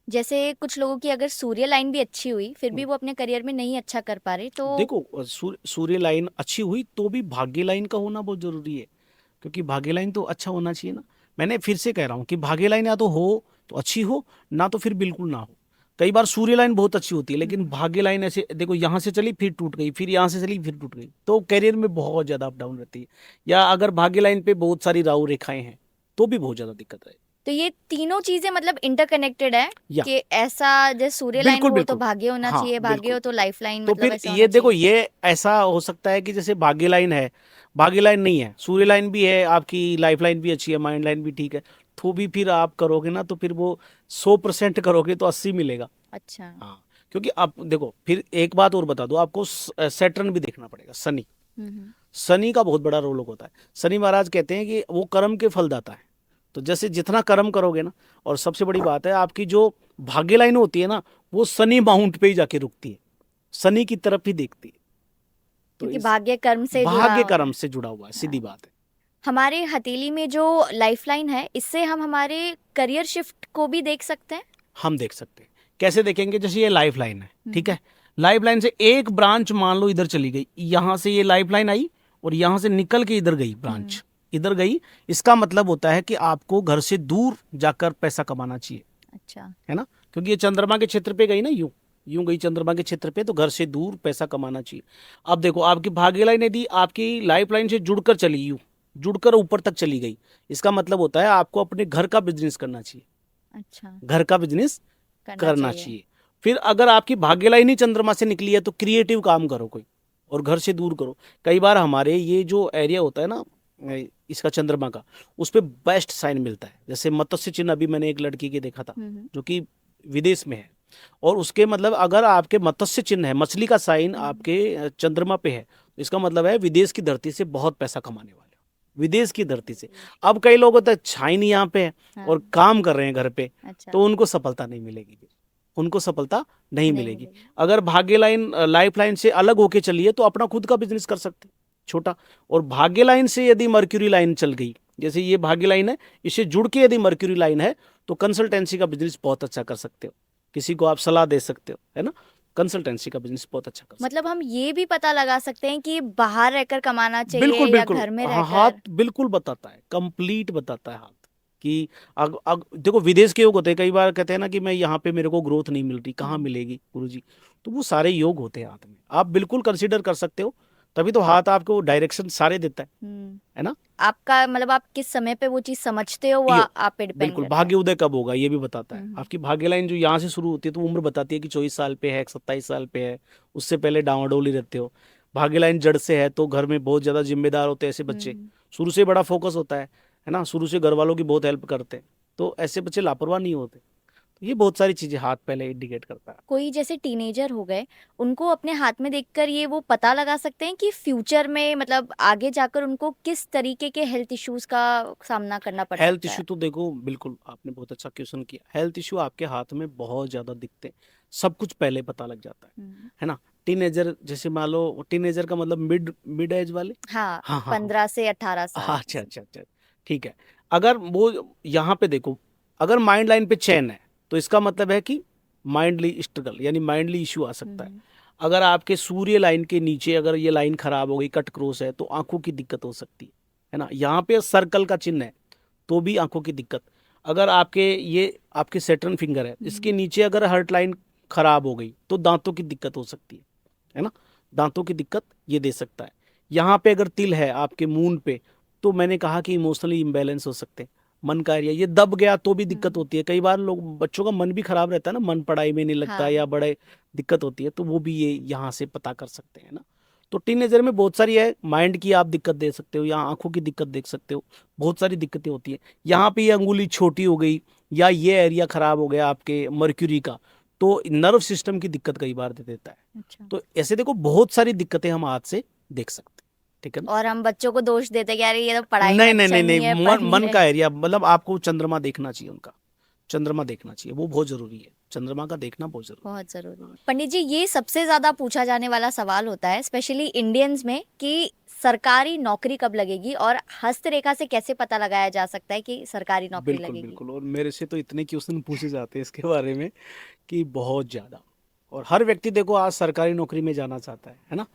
जैसे कुछ लोगों की अगर सूर्य लाइन भी अच्छी हुई फिर भी वो अपने करियर में नहीं अच्छा कर पा रहे, तो देखो सूर्य लाइन अच्छी हुई तो भी भाग्य लाइन का होना बहुत जरूरी है, क्योंकि भाग्य लाइन तो अच्छा होना चाहिए ना। मैंने फिर से कह रहा हूँ कि भाग्य लाइन या तो हो तो अच्छी हो, ना तो फिर बिल्कुल ना हो। कई बार सूर्य लाइन बहुत अच्छी होती है लेकिन भाग्य लाइन ऐसे देखो, यहाँ से चली फिर टूट गई, फिर यहाँ से चली फिर टूट गई, तो करियर में बहुत ज्यादा अप डाउन रहती है। या अगर भाग्य लाइन पे बहुत सारी राहु रेखाएं हैं तो भी बहुत ज्यादा दिक्कत है। तो ये तीनों चीजें मतलब इंटरकनेक्टेड है या कि ऐसा जैसे सूर्य लाइन बिल्कुल हो तो बिल्कुल, भाग्य होना हाँ चाहिए, भाग्य बिल्कुल। हो तो लाइफ लाइन, तो मतलब फिर ऐसा ये होना देखो, चाहिए। ये ऐसा हो सकता है कि जैसे भाग्य लाइन है, भाग्य लाइन नहीं है, सूर्य लाइन भी है, आपकी लाइफ लाइन भी अच्छी है, माइंड लाइन भी ठीक है, तो भी फिर आप करोगे ना तो फिर वो 100% करोगे तो 80 मिलेगा। अच्छा। हाँ, क्योंकि आप देखो, फिर एक बात और बता दो आपको, सैटर्न भी देखना पड़ेगा, शनि। हम्म। शनि का बहुत बड़ा रोल होता है। शनि महाराज कहते हैं कि वो कर्म के फल दाता है। तो जैसे जितना कर्म करोगे ना, और सबसे बड़ी बात है, आपकी जो भाग्य लाइन होती है ना, वो शनि माउंट पे ही जाके रुकती है, शनि की तरफ ही देखती है। तो क्योंकि इस भाग्य कर्म से जुड़ा भाग्य होता कर्म है। से जुड़ा हुआ है, सीधी हाँ। बात है। हमारे हथेली में जो लाइफ लाइन है इससे हम हमारे करियर शिफ्ट को भी देख सकते हैं। हम देख सकते हैं। कैसे देखेंगे? जैसे ये लाइफ लाइन है, ठीक हम्म। है, लाइफ लाइन से एक ब्रांच मान लो इधर चली गई, यहां से ये लाइफ लाइन आई और यहां से निकल के इधर गई हम्म। ब्रांच, इधर गई, इसका मतलब होता है कि आपको घर से दूर जाकर पैसा कमाना चाहिए, अच्छा। है ना, क्योंकि ये चंद्रमा के क्षेत्र पे गई ना, यूं यूं गई चंद्रमा के क्षेत्र पे, तो घर से दूर पैसा कमाना चाहिए। अब देखो, आपकी भाग्य लाइन यदि आपकी लाइफ लाइन से जुड़कर चली, यूं जुड़कर ऊपर तक चली गई, इसका मतलब होता है आपको अपने घर का बिजनेस करना चाहिए, अच्छा। घर का बिजनेस करना करना चाहिए। चाहिए। फिर अगर आपकी भाग्य लाइन ही चंद्रमा से निकली है तो क्रिएटिव काम करो कोई, और घर से दूर करो। कई बार हमारे ये जो एरिया होता है ना, इसका चंद्रमा का, उस पे बेस्ट साइन मिलता है। जैसे मत्स्य चिन्ह अभी मैंने एक लड़की के देखा था जो कि विदेश में है, और उसके मतलब अगर आपके मत्स्य चिन्ह है, मछली का साइन आपके चंद्रमा पे है, तो इसका मतलब है विदेश की धरती से बहुत पैसा कमाने वाले हो, विदेश की धरती से। अब कई लोग होता है छाई नहीं यहाँ पे है हाँ। और काम कर रहे हैं घर पे, अच्छा। तो उनको सफलता नहीं मिलेगी, उनको सफलता नहीं नहीं मिलेगी। मिलेगी। अगर भाग्य लाइन लाइफ लाइन से अलग होके चलिए तो अपना खुद का बिजनेस कर सकते हैं, छोटा। और भाग्य लाइन से यदि मर्क्यूरी लाइन चल गई, जैसे ये भाग्य लाइन है, इससे जुड़ के यदि मर्क्यूरी लाइन है, तो कंसल्टेंसी का बिजनेस बहुत अच्छा कर सकते हो, किसी को आप सलाह दे सकते हो, है ना, कंसल्टेंसी का बिजनेस बहुत अच्छा कर सकते मतलब हम ये भी पता लगा सकते हैं कि बाहर रहकर कमाना हो। चाहिए बिल्कुल या बिल्कुल, घर में हाँ, हाथ रहकर। बिल्कुल बताता है, कंप्लीट बताता है हाथ कि देखो, विदेश के योग होते हैं, कई बार कहते हैं ना कि मैं यहाँ पे मेरे को ग्रोथ नहीं मिल रही, कहाँ मिलेगी गुरुजी, तो वो सारे योग होते हैं हाथ में, आप बिल्कुल कंसीडर कर सकते हो, तभी तो हाथ आपको डायरेक्शन सारे देता है ना। आपका मतलब आप किस समय पे वो चीज समझते हो वो ये आप पे डिपेंड बिल्कुल, करता है। भाग्य उदय कब होगा ये भी बताता है। हम्म। आपकी भाग्य लाइन जो यहाँ से शुरू होती है तो उम्र बताती है कि 24 साल पे है, 27 साल पे है, उससे पहले डांवाडोल ही रहते हो। भाग्य लाइन जड़ से है तो घर में बहुत ज्यादा जिम्मेदार होते हैं ऐसे बच्चे, हम्म। शुरू से बड़ा फोकस होता है ना, शुरू से घर वालों की बहुत हेल्प करते हैं, तो ऐसे बच्चे लापरवाह नहीं होते। तो ये बहुत सारी चीजें हाथ पहले इंडिकेट करता है। कोई जैसे टीनेजर हो गए, उनको अपने हाथ में देखकर ये वो पता लगा सकते हैं कि फ्यूचर में मतलब आगे जाकर उनको किस तरीके के हेल्थ इश्यूज का सामना करना पड़ हेल्थ सकता है। इशू तो देखो, बिल्कुल आपने बहुत अच्छा क्वेश्चन किया, हेल्थ इशू आपके हाथ में बहुत ज्यादा दिखते हैं, सब कुछ पहले पता लग जाता है ना। टीनेजर, जैसे मान लो टीनेजर का मतलब मिड मिड एज वाले, हाँ, हाँ हाँ हाँ, 15 से 18 साल अच्छा ऐसे। अच्छा अच्छा, ठीक है। अगर वो यहाँ पे देखो, अगर माइंड लाइन पे चैन है तो इसका मतलब है कि माइंडली स्ट्रगल यानी माइंडली इशू आ सकता है। हम्म। अगर आपके सूर्य लाइन के नीचे अगर ये लाइन खराब हो गई, कट क्रॉस है, तो आंखों की दिक्कत हो सकती है ना। यहाँ पे सर्कल का चिन्ह है तो भी आंखों की दिक्कत। अगर आपके ये आपके सेटर्न फिंगर है, इसके नीचे अगर हर्ट लाइन खराब हो गई तो दांतों की दिक्कत हो सकती है ना, दांतों की दिक्कत ये दे सकता है। यहाँ पे अगर तिल है आपके मून पे, तो मैंने कहा कि इमोशनली इम्बैलेंस हो सकते हैं, मन का एरिया ये दब गया तो भी दिक्कत होती है। कई बार लोग, बच्चों का मन भी खराब रहता है ना, मन पढ़ाई में नहीं लगता हाँ। या बड़े दिक्कत होती है, तो वो भी ये यहाँ से पता कर सकते हैं ना। तो टीनेजर में बहुत सारी है, माइंड की आप दिक्कत देख सकते हो, यहाँ आंखों की दिक्कत देख सकते हो, बहुत सारी दिक्कतें होती है। यहाँ पे ये अंगुली छोटी हो गई या ये एरिया खराब हो गया आपके मर्क्यूरी का, तो नर्व सिस्टम की दिक्कत कई बार दे देता है। अच्छा। तो ऐसे देखो, बहुत सारी दिक्कतें हम हाथ से देख सकते हैं, ठीक है ना। और हम बच्चों को दोष देते हैं कि यार ये तो पढ़ाई में नहीं नहीं अच्छा नहीं नहीं, नहीं है, पढ़ नहीं मन रहे। का एरिया, मतलब आपको चंद्रमा देखना चाहिए, उनका चंद्रमा देखना चाहिए, वो बहुत जरूरी है, चंद्रमा का देखना बहुत जरूरी बहुत जरूरी है। पंडित जी, ये सबसे ज्यादा पूछा जाने वाला सवाल होता है स्पेशली इंडियंस में कि सरकारी नौकरी कब लगेगी और हस्तरेखा से कैसे पता लगाया जा सकता है कि सरकारी नौकरी बिल्कुल लगेगी? बिल्कुल। और मेरे से तो इतने क्वेश्चन पूछे जाते हैं इसके बारे में कि बहुत ज़्यादा। और हर व्यक्ति देखो आज सरकारी नौकरी में जाना चाहता है ना।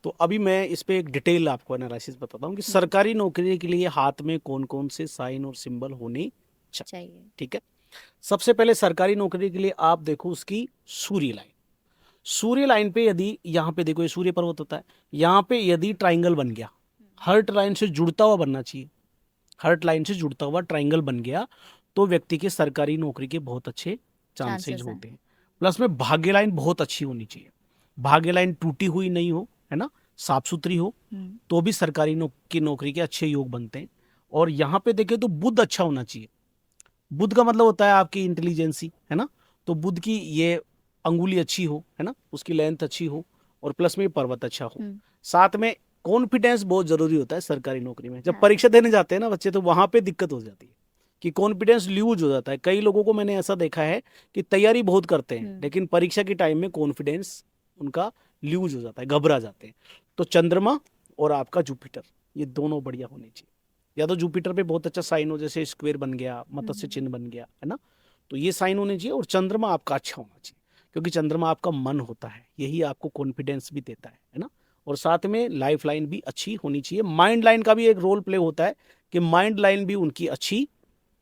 तो अभी मैं इस पे एक डिटेल आपको एनालिसिस बताता हूँ कि सरकारी नौकरी के लिए हाथ में कौन कौन से साइन और सिंबल होने चाहिए। चाहिए। ठीक है। सबसे पहले सरकारी नौकरी के लिए आप देखो उसकी सूर्य लाइन। सूर्य लाइन पे यदि यहाँ पे देखो ये सूर्य पर्वत होता है, यहाँ पे यदि ट्राइंगल बन गया, हर्ट लाइन से जुड़ता हुआ बनना चाहिए, हर्ट लाइन से जुड़ता हुआ ट्राइंगल बन गया तो व्यक्ति के सरकारी नौकरी के बहुत अच्छे चांसेस चांसेस हैं। होते हैं। प्लस में भाग्य लाइन बहुत अच्छी होनी चाहिए, भाग्य लाइन टूटी हुई नहीं हो, है ना, साफ सुथरी हो, तो भी सरकारी की नौकरी के अच्छे योग बनते हैं। और यहाँ पे देखें तो बुध अच्छा होना चाहिए। बुध का मतलब होता है आपकी इंटेलिजेंसी, है ना। तो बुध की ये अंगुली अच्छी हो, है ना, उसकी लेंथ अच्छी हो, और प्लस में पर्वत अच्छा हो। साथ में कॉन्फिडेंस बहुत जरूरी होता है सरकारी नौकरी में। जब हाँ। परीक्षा देने जाते हैं ना बच्चे, तो वहां पे दिक्कत हो जाती है कि कॉन्फिडेंस लूज हो जाता है। कई लोगों को मैंने ऐसा देखा है कि तैयारी बहुत करते हैं लेकिन परीक्षा के टाइम में कॉन्फिडेंस उनका लूज हो जाता है, घबरा जाते हैं। तो चंद्रमा और आपका जुपिटर ये दोनों बढ़िया होने चाहिए। या तो जुपिटर पे बहुत अच्छा साइन हो, जैसे स्क्वेयर बन गया, मत्स्य चिन्ह बन गया, है ना, तो ये साइन होने चाहिए। और चंद्रमा आपका अच्छा होना चाहिए, क्योंकि चंद्रमा आपका मन होता है, यही आपको कॉन्फिडेंस भी देता है ना। और साथ में लाइफ लाइन भी अच्छी होनी चाहिए। माइंड लाइन का भी एक रोल प्ले होता है कि माइंड लाइन भी उनकी अच्छी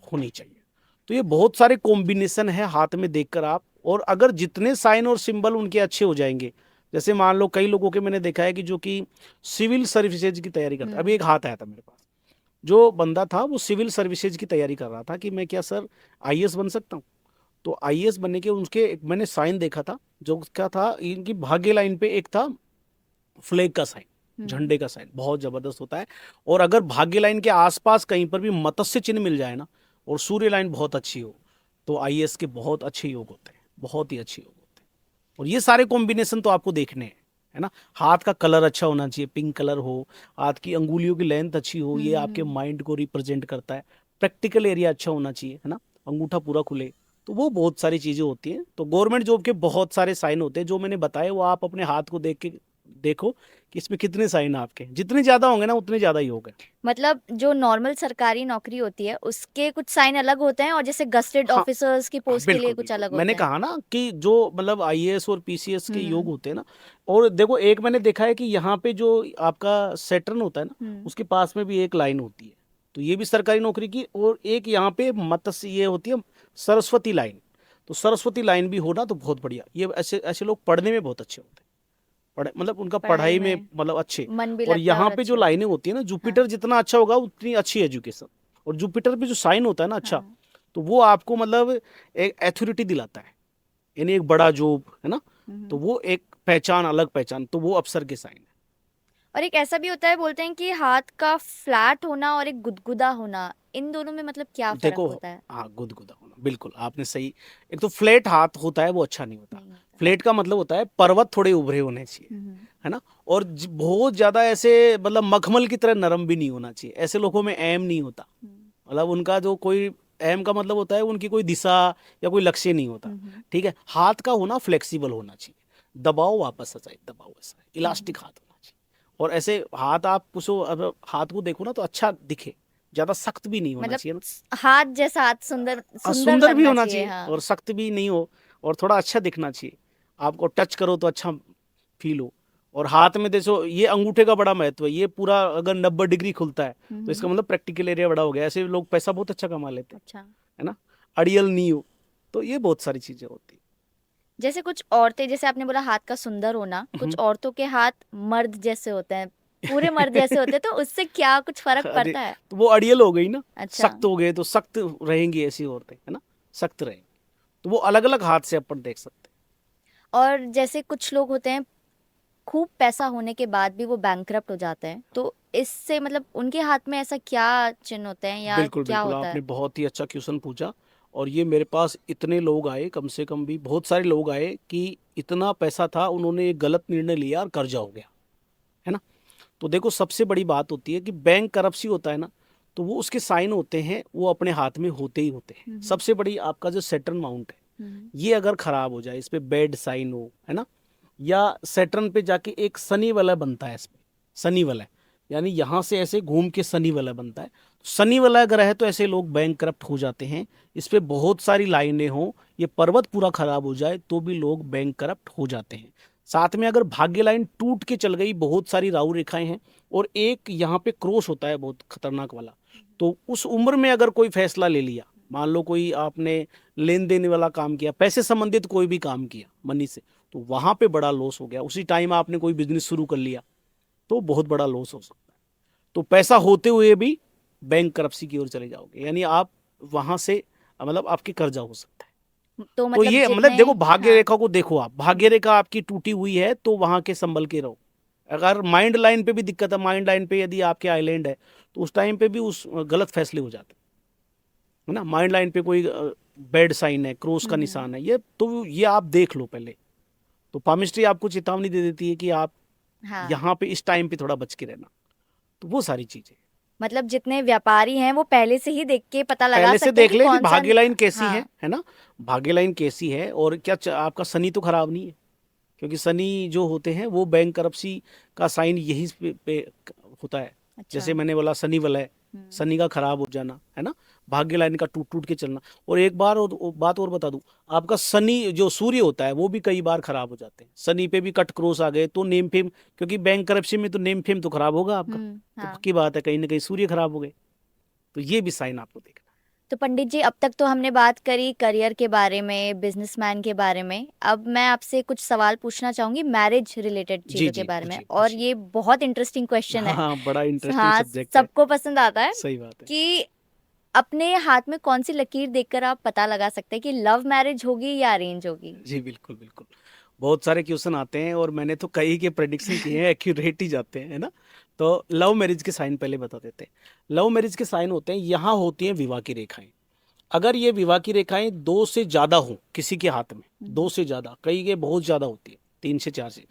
होनी चाहिए। तो ये बहुत सारे कॉम्बिनेशन है हाथ में देखकर आप। और अगर जितने साइन और सिंबल उनके अच्छे हो जाएंगे, जैसे मान लो कई लोगों के मैंने देखा है कि जो कि सिविल सर्विसेज की तैयारी करता है। अभी एक हाथ आया था मेरे पास, जो बंदा था वो सिविल सर्विसेज की तैयारी कर रहा था कि मैं क्या सर आईएएस बन सकता हूँ। तो आईएएस बनने के उनके मैंने साइन देखा था, जो क्या था, इनकी भाग्य लाइन पे एक था फ्लैग का साइन, झंडे का साइन बहुत जबरदस्त होता है। और अगर भाग्य लाइन के आसपास कहीं पर भी मत्स्य चिन्ह मिल जाए ना, और सूर्य लाइन बहुत अच्छी हो, तो आईएएस के बहुत अच्छे योग होते हैं, बहुत ही अच्छे योग होते हैं। और ये सारे कॉम्बिनेशन तो आपको देखने हैं, है ना। हाथ का कलर अच्छा होना चाहिए, पिंक कलर हो, हाथ की अंगुलियों की लेंथ अच्छी हो, ये आपके माइंड को रिप्रेजेंट करता है। प्रैक्टिकल एरिया अच्छा होना चाहिए, है ना, अंगूठा पूरा खुले, तो वो बहुत सारी चीजें होती हैं। तो गवर्नमेंट जॉब के बहुत सारे साइन होते हैं जो मैंने बताए, वो आप अपने हाथ को देख के देखो कि इसमें कितने साइन आपके, जितने ज्यादा होंगे ना उतने ज्यादा ही होगा। मतलब जो नॉर्मल सरकारी नौकरी होती है उसके कुछ साइन अलग होते हैं और जैसे गस्टेड हाँ ऑफिसर्स की पोस्ट के लिए बिल्कुल कुछ बिल्कुल, अलग मैंने होते हैं। कहा ना कि जो मतलब आईएएस और पीसीएस के योग होते हैं ना। और देखो एक मैंने देखा है कि यहाँ पे जो आपका सैटर्न होता है ना, उसके पास में भी एक लाइन होती है, तो ये भी सरकारी नौकरी की। और एक यहाँ पे मत्स्य ये होती है सरस्वती लाइन, तो सरस्वती लाइन भी होना तो बहुत बढ़िया। ये ऐसे ऐसे लोग पढ़ने में बहुत अच्छे होते हैं, मतलब उनका पढ़ाई पढ़ाई में में मतलब अच्छे। मन भी और लगता है यहाँ और पे जो अच्छे होते लाइनें हैं। होती है ना, जुपिटर जितना अच्छा होगा उतनी अच्छी एजुकेशन। और जुपिटर पे जो साइन होता है ना अच्छा, हाँ। तो वो आपको मतलब एक एथॉरिटी दिलाता है, यानी एक बड़ा जॉब, है ना। तो वो एक पहचान, अलग पहचान, तो वो अफसर के साइन है। और एक ऐसा भी होता है, बोलते हैं कि हाथ का फ्लैट होना और एक गुदगुदा होना, इन दोनों में मतलब क्या फर्क देखो, होता है? हाँ गुदगुदा होना, बिल्कुल आपने सही। एक तो फ्लैट हाथ होता है वो अच्छा नहीं होता। नहीं होता। फ्लैट का मतलब होता है पर्वत थोड़े उभरे होने चाहिए, है ना। और बहुत ज्यादा ऐसे मतलब मखमल की तरह नरम भी नहीं होना चाहिए। ऐसे लोगों में एम नहीं होता, मतलब उनका जो कोई एम का मतलब होता है उनकी कोई दिशा या कोई लक्ष्य नहीं होता। ठीक है। हाथ का होना फ्लेक्सिबल होना चाहिए, दबाओ वापस आ जाए, दबाओ ऐसा इलास्टिक हाथ होना चाहिए। और ऐसे हाथ आप कुछ हाथ को देखो ना तो अच्छा दिखे, ज्यादा सख्त भी नहीं होना मतलब चाहिए ना। हाथ जैसा हाथ सुंदर सुंदर सुंदर भी लगना होना चाहिए। चाहिए हाँ। और सख्त भी नहीं हो, और थोड़ा अच्छा दिखना चाहिए। आपको टच करो तो अच्छा फील हो। और हाथ में देखो ये अंगूठे का बड़ा महत्व है, ये पूरा अगर 90 डिग्री खुलता है तो इसका मतलब प्रैक्टिकल एरिया बड़ा हो गया। ऐसे लोग पैसा बहुत अच्छा कमा लेते हैं, अच्छा। है ना। अड़ियल नहीं हो, तो ये बहुत सारी चीजें होती जैसे कुछ औरतें, जैसे आपने बोला हाथ का सुंदर होना, कुछ हैं। औरतों के हाथ मर्द जैसे होते हैं, पूरे मर्द जैसे होते हैं, तो उससे क्या कुछ फर्क अरे पड़ता है? तो वो अड़ियल हो गई ना, अच्छा। सख्त हो गए तो सख्त रहेंगी ऐसी औरतें, है ना, सख्त रहेंगी। तो वो अलग अलग हाथ से अपन देख सकते और जैसे कुछ लोग होते हैं, खूब पैसा होने के बाद भी वो बैंकरप्ट हो जाते हैं, तो इससे मतलब उनके हाथ में ऐसा क्या चिन्ह होते हैं हैं। या बिल्कुल क्या बिल्कुल, होता आपने है? बहुत ही अच्छा क्वेश्चन पूछा। और ये मेरे पास इतने लोग आए, कम से कम भी बहुत सारे लोग आए कि इतना पैसा था, उन्होंने एक गलत निर्णय लिया और कर्जा हो गया, है ना। तो देखो सबसे बड़ी बात होती है कि बैंक करप्सी होता है ना, तो वो उसके साइन होते हैं, वो अपने हाथ में होते ही होते हैं। सबसे बड़ी आपका जो सेटर्न माउंट है, ये अगर खराब हो जाए, इस पे बैड साइन हो, है ना, या सेटर्न पे जाके एक शनि वाला बनता है, इस पे शनि वाला यानी यहाँ से ऐसे घूम के शनि वलय बनता है। शनि वलय ग्रह है तो ऐसे लोग बैंक करप्ट हो जाते हैं। इस पे बहुत सारी लाइनें हों, ये पर्वत पूरा खराब हो जाए तो भी लोग बैंक करप्ट हो जाते हैं। साथ में अगर भाग्य लाइन टूट के चल गई, बहुत सारी राहु रेखाएं हैं और एक यहाँ पे क्रॉस होता है बहुत खतरनाक वाला, तो उस उम्र में अगर कोई फैसला ले लिया, मान लो कोई आपने लेन देन वाला काम किया, पैसे संबंधित कोई भी काम किया मनी से, तो वहां पे बड़ा लॉस हो गया। उसी टाइम आपने कोई बिजनेस शुरू कर लिया तो बहुत बड़ा लॉस हो सकता है। तो पैसा होते हुए भी बैंक करप्सी की ओर चले जाओगे, यानी आप वहां से मतलब आपके कर्जा हो सकता है। तो तो मतलब ये मतलब जितने, देखो भाग्य हाँ, रेखा को देखो, आप भाग्य रेखा आपकी टूटी हुई है तो वहां के संभल के रहो। अगर माइंड लाइन पे भी दिक्कत है, माइंड लाइन पे यदि आपके आइलैंड है तो उस टाइम पे भी उस गलत फैसले हो जाते है ना। माइंड लाइन पे कोई बेड साइन है, क्रॉस का निशान है, ये तो ये आप देख लो पहले। तो पामिस्ट्री आपको चेतावनी दे देती है कि आप हाँ, यहाँ पे इस टाइम पे थोड़ा बच के रहना। तो वो सारी चीजें मतलब जितने व्यापारी हैं वो पहले से ही देख के पता लगा पहले से सकते हैं देख कि ले कि कौन सा। भाग्य लाइन कैसी हाँ, है ना। भाग्य लाइन कैसी है और क्या आपका शनि तो खराब नहीं है, क्योंकि शनि जो होते हैं वो बैंक करप्सी का साइन यही पे होता है। अच्छा, जैसे मैंने बोला शनि वलय, शनि का खराब हो जाना है ना, भाग्य लाइन का टूट टूट के चलना। और एक बार बात और बता दूं, आपका शनि जो सूर्य होता है वो भी कई बार खराब हो जाते हैं। शनि पे भी कट क्रॉस आ गए तो नेम फेम, क्योंकि बैंक करप्शन में तो नेम फेम तो खराब होगा आपका। तो हाँ। पक्की बात है कहीं ना कहीं सूर्य खराब हो गए। तो ये भी साइन आपको देखना। तो पंडित जी, अब तक तो हमने बात करी करियर के बारे में, बिजनेसमैन के बारे में। अब मैं आपसे कुछ सवाल पूछना चाहूंगी मैरिज रिलेटेड जी चीजों के जी, बारे में, पूछिए और पूछिए। ये बहुत इंटरेस्टिंग क्वेश्चन हाँ है। हाँ, बड़ा इंटरेस्टिंग हाँ, सब्जेक्ट है। सबको पसंद आता है सही बात है। कि अपने हाथ में कौन सी लकीर देखकर आप पता लगा सकते हैं कि लव मैरिज होगी या अरेंज होगी। जी बिल्कुल बिल्कुल, बहुत सारे क्वेश्चन आते हैं और मैंने तो कई के प्रेडिक्शन किए हैं, एक्यूरेट ही जाते हैं, है ना। तो लव मैरिज के साइन पहले बता देते हैं। लव मैरिज के साइन होते हैं, यहाँ होती हैं विवाह की रेखाएं। अगर ये विवाह की रेखाएं दो से ज्यादा हो किसी के हाथ में, दो से ज्यादा, कई के बहुत ज्यादा होती है, 3 से 4 से,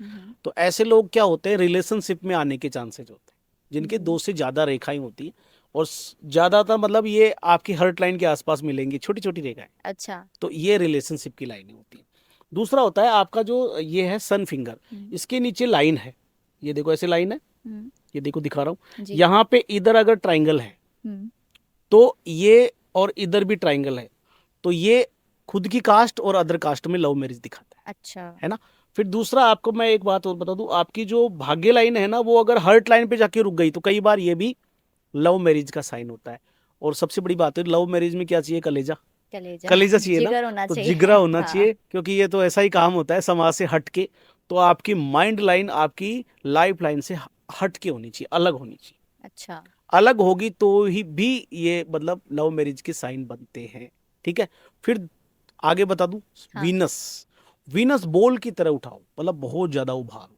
तो ऐसे लोग क्या होते हैं, रिलेशनशिप में आने के चांसेस होते हैं जिनके 2 से ज्यादा रेखाएं होती हैं। और ज्यादातर मतलब ये आपकी हर्ट लाइन के आसपास मिलेंगी, छोटी छोटी रेखाएं। अच्छा। तो ये रिलेशनशिप की लाइनें होती हैं। दूसरा होता है आपका जो ये है सन फिंगर, इसके नीचे लाइन है, ये देखो ऐसे लाइन है, ये देखो दिखा रहा हूँ, जी। यहाँ पे इधर अगर ट्राइंगल है तो ये, और इधर भी ट्राइंगल है, तो ये खुद की कास्ट और अदर कास्ट में लव मैरिज दिखाता अच्छा। है ना। फिर दूसरा आपको मैं एक बात और बता दूं, आपकी जो भाग्य लाइन है ना वो अगर हर्ट लाइन पे जाके रुक गई तो कई बार ये भी लव मैरिज का साइन होता है। और सबसे बड़ी बात है, लव मैरिज में क्या चाहिए, कलेजा, कलेजा, कलेजा चाहिए ना। जिगर होना तो चाहिए। जिगरा होना हाँ। चाहिए, क्योंकि ये तो ऐसा ही काम होता है समाज से हट के। तो आपकी माइंड लाइन आपकी लाइफ लाइन से हट के होनी चाहिए, अलग होनी चाहिए। अच्छा। अलग होगी तो ही भी ये मतलब लव मैरिज के साइन बनते हैं। ठीक है। फिर आगे बता दूं, हाँ। वीनस, वीनस बॉल की तरह उठाओ, मतलब बहुत ज्यादा उभारो,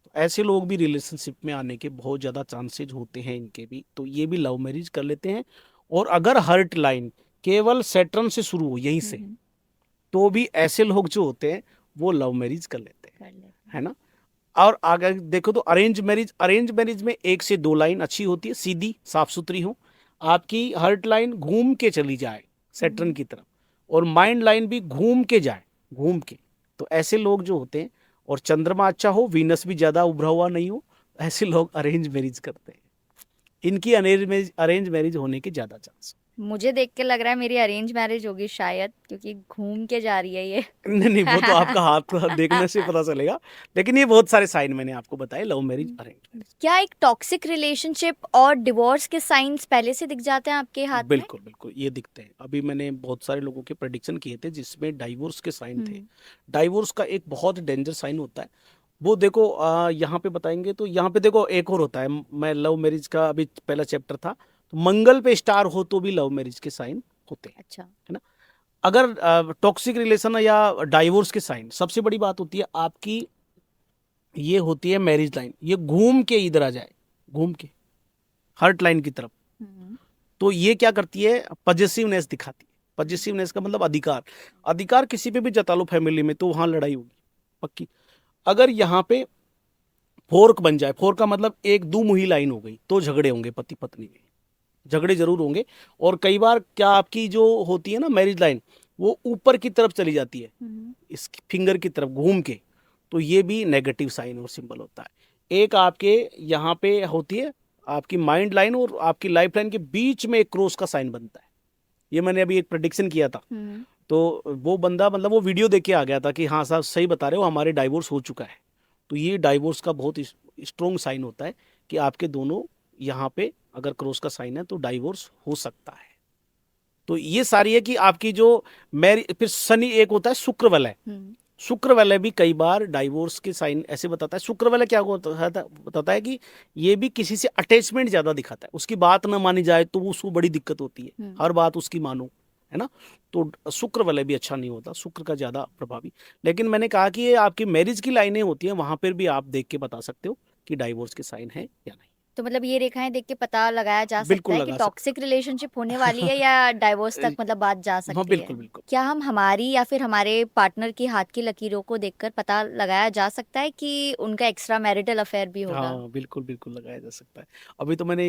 तो ऐसे लोग भी रिलेशनशिप में आने के बहुत ज्यादा चांसेस होते हैं इनके भी, तो ये भी लव मैरिज कर लेते हैं। और अगर हर्ट लाइन केवल सैटर्न से शुरू हो यहीं से, तो भी ऐसे लोग जो होते हैं वो लव मैरिज कर लेते हैं, है ना। और आगे देखो तो अरेंज मैरिज, अरेंज मैरिज में 1 से 2 लाइन अच्छी होती है, सीधी साफ सुथरी हो, आपकी हर्ट लाइन घूम के चली जाए सैटर्न की तरफ, और माइंड लाइन भी घूम के जाए, घूम के। तो ऐसे लोग जो होते हैं, और चंद्रमा अच्छा हो, वीनस भी ज्यादा उभरा हुआ नहीं हो, ऐसे लोग अरेंज मैरिज करते हैं। इनकी अरेंज मैरिज होने के ज्यादा चांस। मुझे देख के लग रहा है मेरी अरेंज मैरिज होगी शायद, क्योंकि घूम के जा रही है ये। नहीं नहीं, वो तो आपका हाथ देखने से पता चलेगा। लेकिन ये बहुत सारे साइन मैंने आपको बताए, लव मैरिज, अरेंज मैरिज। क्या एक टॉक्सिक रिलेशनशिप और डिवोर्स के साइंस पहले से दिख जाते हैं आपके हाथ में। बिल्कुल बिल्कुल, ये दिखते हैं। अभी मैंने बहुत सारे लोगों के प्रेडिक्शन किए थे जिसमें डाइवोर्स के साइन थे। डाइवोर्स का एक बहुत डेंजर साइन होता है, वो देखो यहाँ पे बताएंगे। तो यहाँ पे देखो एक और होता है, मैं लव मैरिज का अभी पहला चैप्टर था, तो मंगल पे स्टार हो तो भी लव मैरिज के साइन होते हैं, अच्छा। है ना। अगर टॉक्सिक रिलेशन या डाइवोर्स के साइन, सबसे बड़ी बात होती है आपकी, ये होती है मैरिज लाइन, ये घूम के इधर आ जाए, घूम के हर्ट लाइन की तरफ, तो ये क्या करती है, पजेसिवनेस दिखाती है। पजेसिवनेस का मतलब अधिकार, अधिकार किसी पे भी जता लो फैमिली में तो वहां लड़ाई होगी पक्की। अगर यहाँ पे फोर्क बन जाए, फोर्क का मतलब एक दो मुही लाइन हो गई, तो झगड़े होंगे पति पत्नी में, झगड़े जरूर होंगे। और कई बार क्या आपकी जो होती है ना मैरिज लाइन, वो ऊपर की तरफ चली जाती है, इस फिंगर की तरफ घूम के, तो ये भी नेगेटिव साइन और सिंबल होता है। एक आपके यहाँ पे होती है आपकी माइंड लाइन और आपकी लाइफ लाइन के बीच में एक क्रॉस का साइन बनता है। ये मैंने अभी एक प्रेडिक्शन किया था, तो वो बंदा मतलब वो वीडियो देख के आ गया था कि हाँ साहब सही बता रहे हो, हमारे डाइवोर्स हो चुका है। तो ये डाइवोर्स का बहुत स्ट्रॉन्ग साइन होता है कि आपके दोनों यहाँ पे अगर क्रॉस का साइन है तो डाइवोर्स हो सकता है। तो ये सारी है कि आपकी जो मैरिज, फिर शनि एक होता है शुक्र वलय। शुक्र वलय भी कई बार डाइवोर्स के साइन ऐसे बताता है। शुक्र वलय क्या बताता है कि ये भी किसी से अटैचमेंट ज्यादा दिखाता है, उसकी बात ना मानी जाए तो उसको बड़ी दिक्कत होती है, हर बात उसकी मानो, है ना। तो शुक्र वाले भी अच्छा नहीं होता, शुक्र का ज्यादा प्रभावी। लेकिन मैंने कहा कि ये आपकी मैरिज की लाइनें होती हैं, वहां पर भी आप देख के बता सकते हो कि डाइवोर्स के साइन है या नहीं। तो मतलब ये रेखाएं देख के पता लगाया जा सकता बिल्कुल है कि लगा टॉक्सिक रिलेशनशिप होने वाली है या डाइवोर्स तक मतलब बात जा हाँ सकती बिल्कुल है। बिल्कुल। क्या हम हमारी या फिर हमारे पार्टनर की हाथ की लकीरों को देखकर पता लगाया जा सकता है कि उनका एक्स्ट्रा मैरिटल अफेयर भी होगा? हाँ बिल्कुल बिल्कुल लगाया जा सकता है। अभी तो मैंने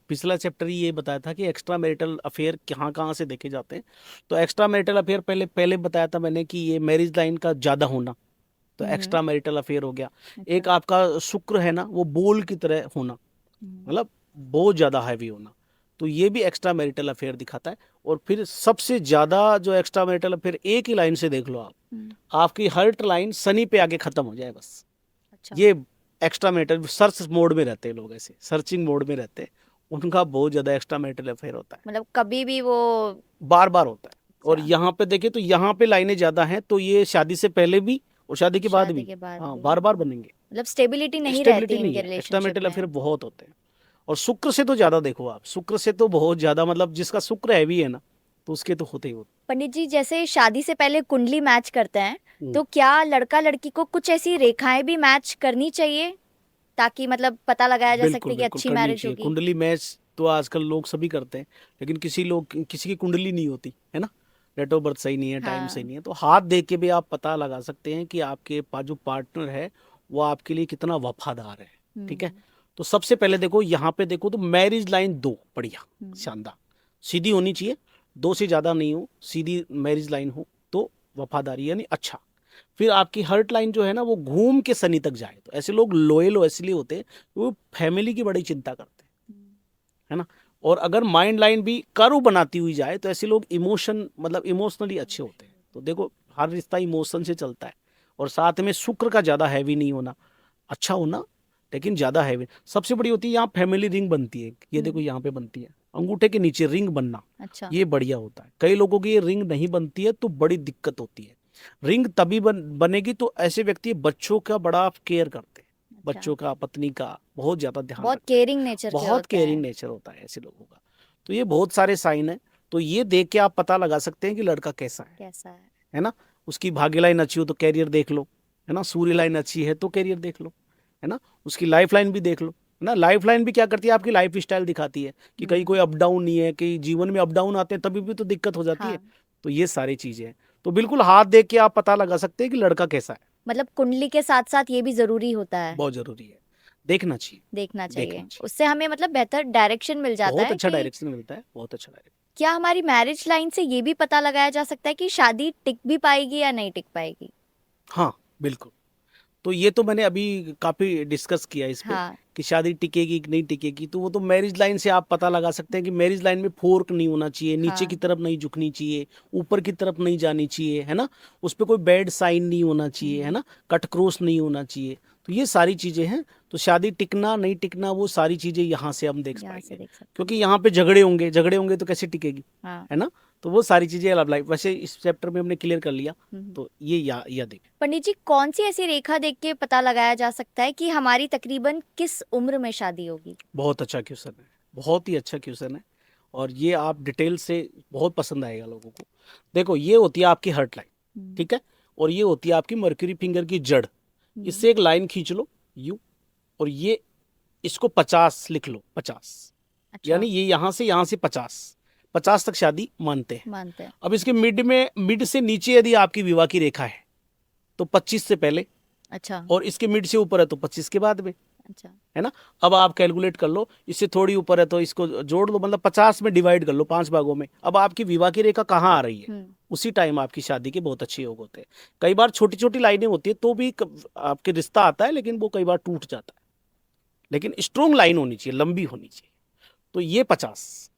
पिछला चैप्टर ही ये बताया था कि एक्स्ट्रा मैरिटल अफेयर कहाँ कहाँ से देखे जाते हैं। तो एक्स्ट्रा मैरिटल अफेयर पहले पहले बताया था मैंने कि ये मैरिज लाइन का ज्यादा होना, तो एक्स्ट्रा मैरिटल अफेयर हो गया। एक आपका शुक्र है ना वो बोल की तरह होना, मतलब बहुत ज्यादा हैवी होना, तो ये भी एक्स्ट्रा मैरिटल अफेयर दिखाता है। और फिर सबसे ज्यादा जो एक्स्ट्रा मैरिटल अफेयर, एक ही लाइन से देख लो आप, आपकी हर्ट लाइन शनि पे आके खत्म हो जाए बस। अच्छा। ये एक्स्ट्रा मैरिटल सर्च मोड में रहते हैं लोग, ऐसे सर्चिंग मोड में रहते हैं, उनका बहुत ज्यादा एक्स्ट्रा मैरिटल अफेयर होता है, मतलब कभी भी वो बार बार होता है। और अच्छा। यहाँ पे देखे तो यहाँ पे लाइनें ज्यादा हैं, तो ये शादी से पहले भी और शादी के बाद शादी भी के बाद हाँ भी बार बार बनेंगे। मतलब स्टेबिलिटी नहीं रहती स्टेबिलिटी नहीं इनके है, एक्स्ट्रा रिलेशनशिप मैरिटल में। अफेयर बहुत होते हैं। और शुक्र से तो ज्यादा देखो आप, शुक्र से तो बहुत ज्यादा, मतलब जिसका शुक्र हैवी है ना तो उसके तो होते ही होते। पंडित जी, जैसे शादी से पहले कुंडली मैच करते हैं, हम्म। तो क्या लड़का लड़की को कुछ ऐसी रेखाएं भी मैच करनी चाहिए ताकि मतलब पता लगाया जा बिल्कुल सके कि बिल्कुल अच्छी करनी मैरिज चाहिए होगी? कुंडली मैच, तो आजकल लोग सभी करते हैं, लेकिन किसी की कुंडली नहीं होती है ना, डेट ऑफ बर्थ सही नहीं है, टाइम सही हाँ। नहीं है, तो हाथ देख के भी आप पता लगा सकते हैं कि आपके पास जो पार्टनर है वो आपके लिए कितना वफादार है। ठीक है, तो सबसे पहले देखो यहाँ पे देखो तो मैरिज लाइन 2 बढ़िया शानदार सीधी होनी चाहिए, 2 से ज्यादा नहीं हो, सीधी मैरिज लाइन हो तो वफादारी यानी अच्छा। फिर आपकी हर्ट लाइन जो है ना वो घूम के शनि तक जाए, तो ऐसे लोग लोयल इसलिए होते हैं कि वो फैमिली की बड़ी चिंता करते हैं, है ना। और अगर माइंड लाइन भी कर्व बनाती हुई जाए तो ऐसे लोग इमोशन मतलब इमोशनली अच्छे होते हैं। तो देखो हर रिश्ता इमोशन से चलता है, और साथ में शुक्र का ज्यादा हैवी नहीं होना, अच्छा होना लेकिन ज्यादा हैवी। सबसे बड़ी होती है यहाँ फैमिली रिंग बनती है, ये देखो यहाँ पे बनती है, अंगूठे के नीचे रिंग बनना, अच्छा। ये बढ़िया होता है। कई लोगों की ये रिंग नहीं बनती है तो बड़ी दिक्कत होती है। रिंग तभी बनेगी तो ऐसे व्यक्ति बच्चों का बड़ा केयर करते हैं, अच्छा। बच्चों का पत्नी का बहुत ज्यादा ध्यान बहुत रखते हैं, केयरिंग नेचर के बहुत होते केयरिंग हैं। नेचर होता है ऐसे लोगों का। तो ये बहुत सारे साइन है, तो ये देख के आप पता लगा सकते हैं कि लड़का कैसा कैसा है ना। उसकी भाग्य लाइन अच्छी हो तो कैरियर देख लो, है ना। सूर्य लाइन अच्छी है तो कैरियर देख लो, है ना। उसकी लाइफ लाइन भी देख लो, है ना। लाइफ लाइन भी क्या करती है, आपकी लाइफ स्टाइल दिखाती है कि कहीं कोई अप डाउन नहीं है, कि जीवन में अप डाउन आते हैं तभी भी तो दिक्कत हो जाती है। हाँ। तो ये सारी चीजें हैं, तो बिल्कुल हाथ देख के आप पता लगा सकते हैं कि लड़का कैसा है। मतलब कुंडली के साथ साथ ये भी जरूरी होता है, बहुत जरूरी है, देखना चाहिए, देखना चाहिए। देखना चाहिए। उससे हमें मतलब बेहतर डायरेक्शन मिल जाता बहुत है अच्छा कि डायरेक्शन मिलता है, बहुत अच्छा डायरेक्शन। क्या हमारी मैरिज लाइन से ये भी पता लगाया जा सकता है कि शादी टिक भी पाएगी या नहीं टिक पाएगी? हाँ बिल्कुल, तो ये तो मैंने अभी काफी डिस्कस किया इस पे हाँ। कि शादी टिकेगी कि नहीं टिकेगी, तो वो तो मैरिज लाइन से आप पता लगा सकते हैं कि मैरिज लाइन में फोर्क नहीं होना चाहिए, नीचे की हाँ। तरफ नहीं झुकनी चाहिए, ऊपर की तरफ नहीं जानी चाहिए, है ना। उस पे कोई बैड साइन नहीं होना चाहिए, है ना, कट क्रॉस नहीं होना चाहिए। तो ये सारी चीजें हैं, तो शादी टिकना नहीं टिकना वो सारी चीजें यहाँ से हम देख यहाँ से पाएंगे, देख सकते क्योंकि यहाँ पे झगड़े होंगे तो कैसे टिकेगी, हैं। हाँ। है ना। तो वो सारी चीजें अलग लाइफ, वैसे इस चैप्टर में हमने क्लियर कर लिया, तो ये या देख। पंडित जी, कौन सी ऐसी रेखा देख के पता लगाया जा सकता है कि हमारी तकरीबन किस उम्र में शादी होगी? बहुत अच्छा क्वेश्चन है, बहुत ही अच्छा क्वेश्चन है, और ये आप डिटेल से बहुत पसंद आएगा लोगों को। देखो ये होती है आपकी हर्ट लाइन, ठीक है, और ये होती है आपकी मर्क्यूरी फिंगर की जड़। इससे एक लाइन खींच लो यू, और ये इसको 50 लिख लो, 50, अच्छा। यानी ये यहाँ से 50 तक शादी मानते हैं। मानते हैं। अब इसके मिड से नीचे यदि आपकी विवाह की रेखा है तो 25 से पहले, अच्छा। और इसके मिड से ऊपर है तो 25 के बाद में, अच्छा। है ना। अब आप कैलकुलेट कर लो, इससे थोड़ी ऊपर है तो इसको जोड़ लो, मतलब 50 में डिवाइड कर लो 5 भागों में। अब आपकी विवाह की रेखा कहाँ आ रही है, उसी टाइम आपकी शादी के बहुत अच्छे योग होते हैं। कई बार छोटी छोटी लाइनें होती है तो भी आपके रिश्ता आता है, लेकिन वो कई बार टूट जाता है, लेकिन स्ट्रोंग लाइन होनी चाहिए, लंबी होनी चाहिए। तो ये 50।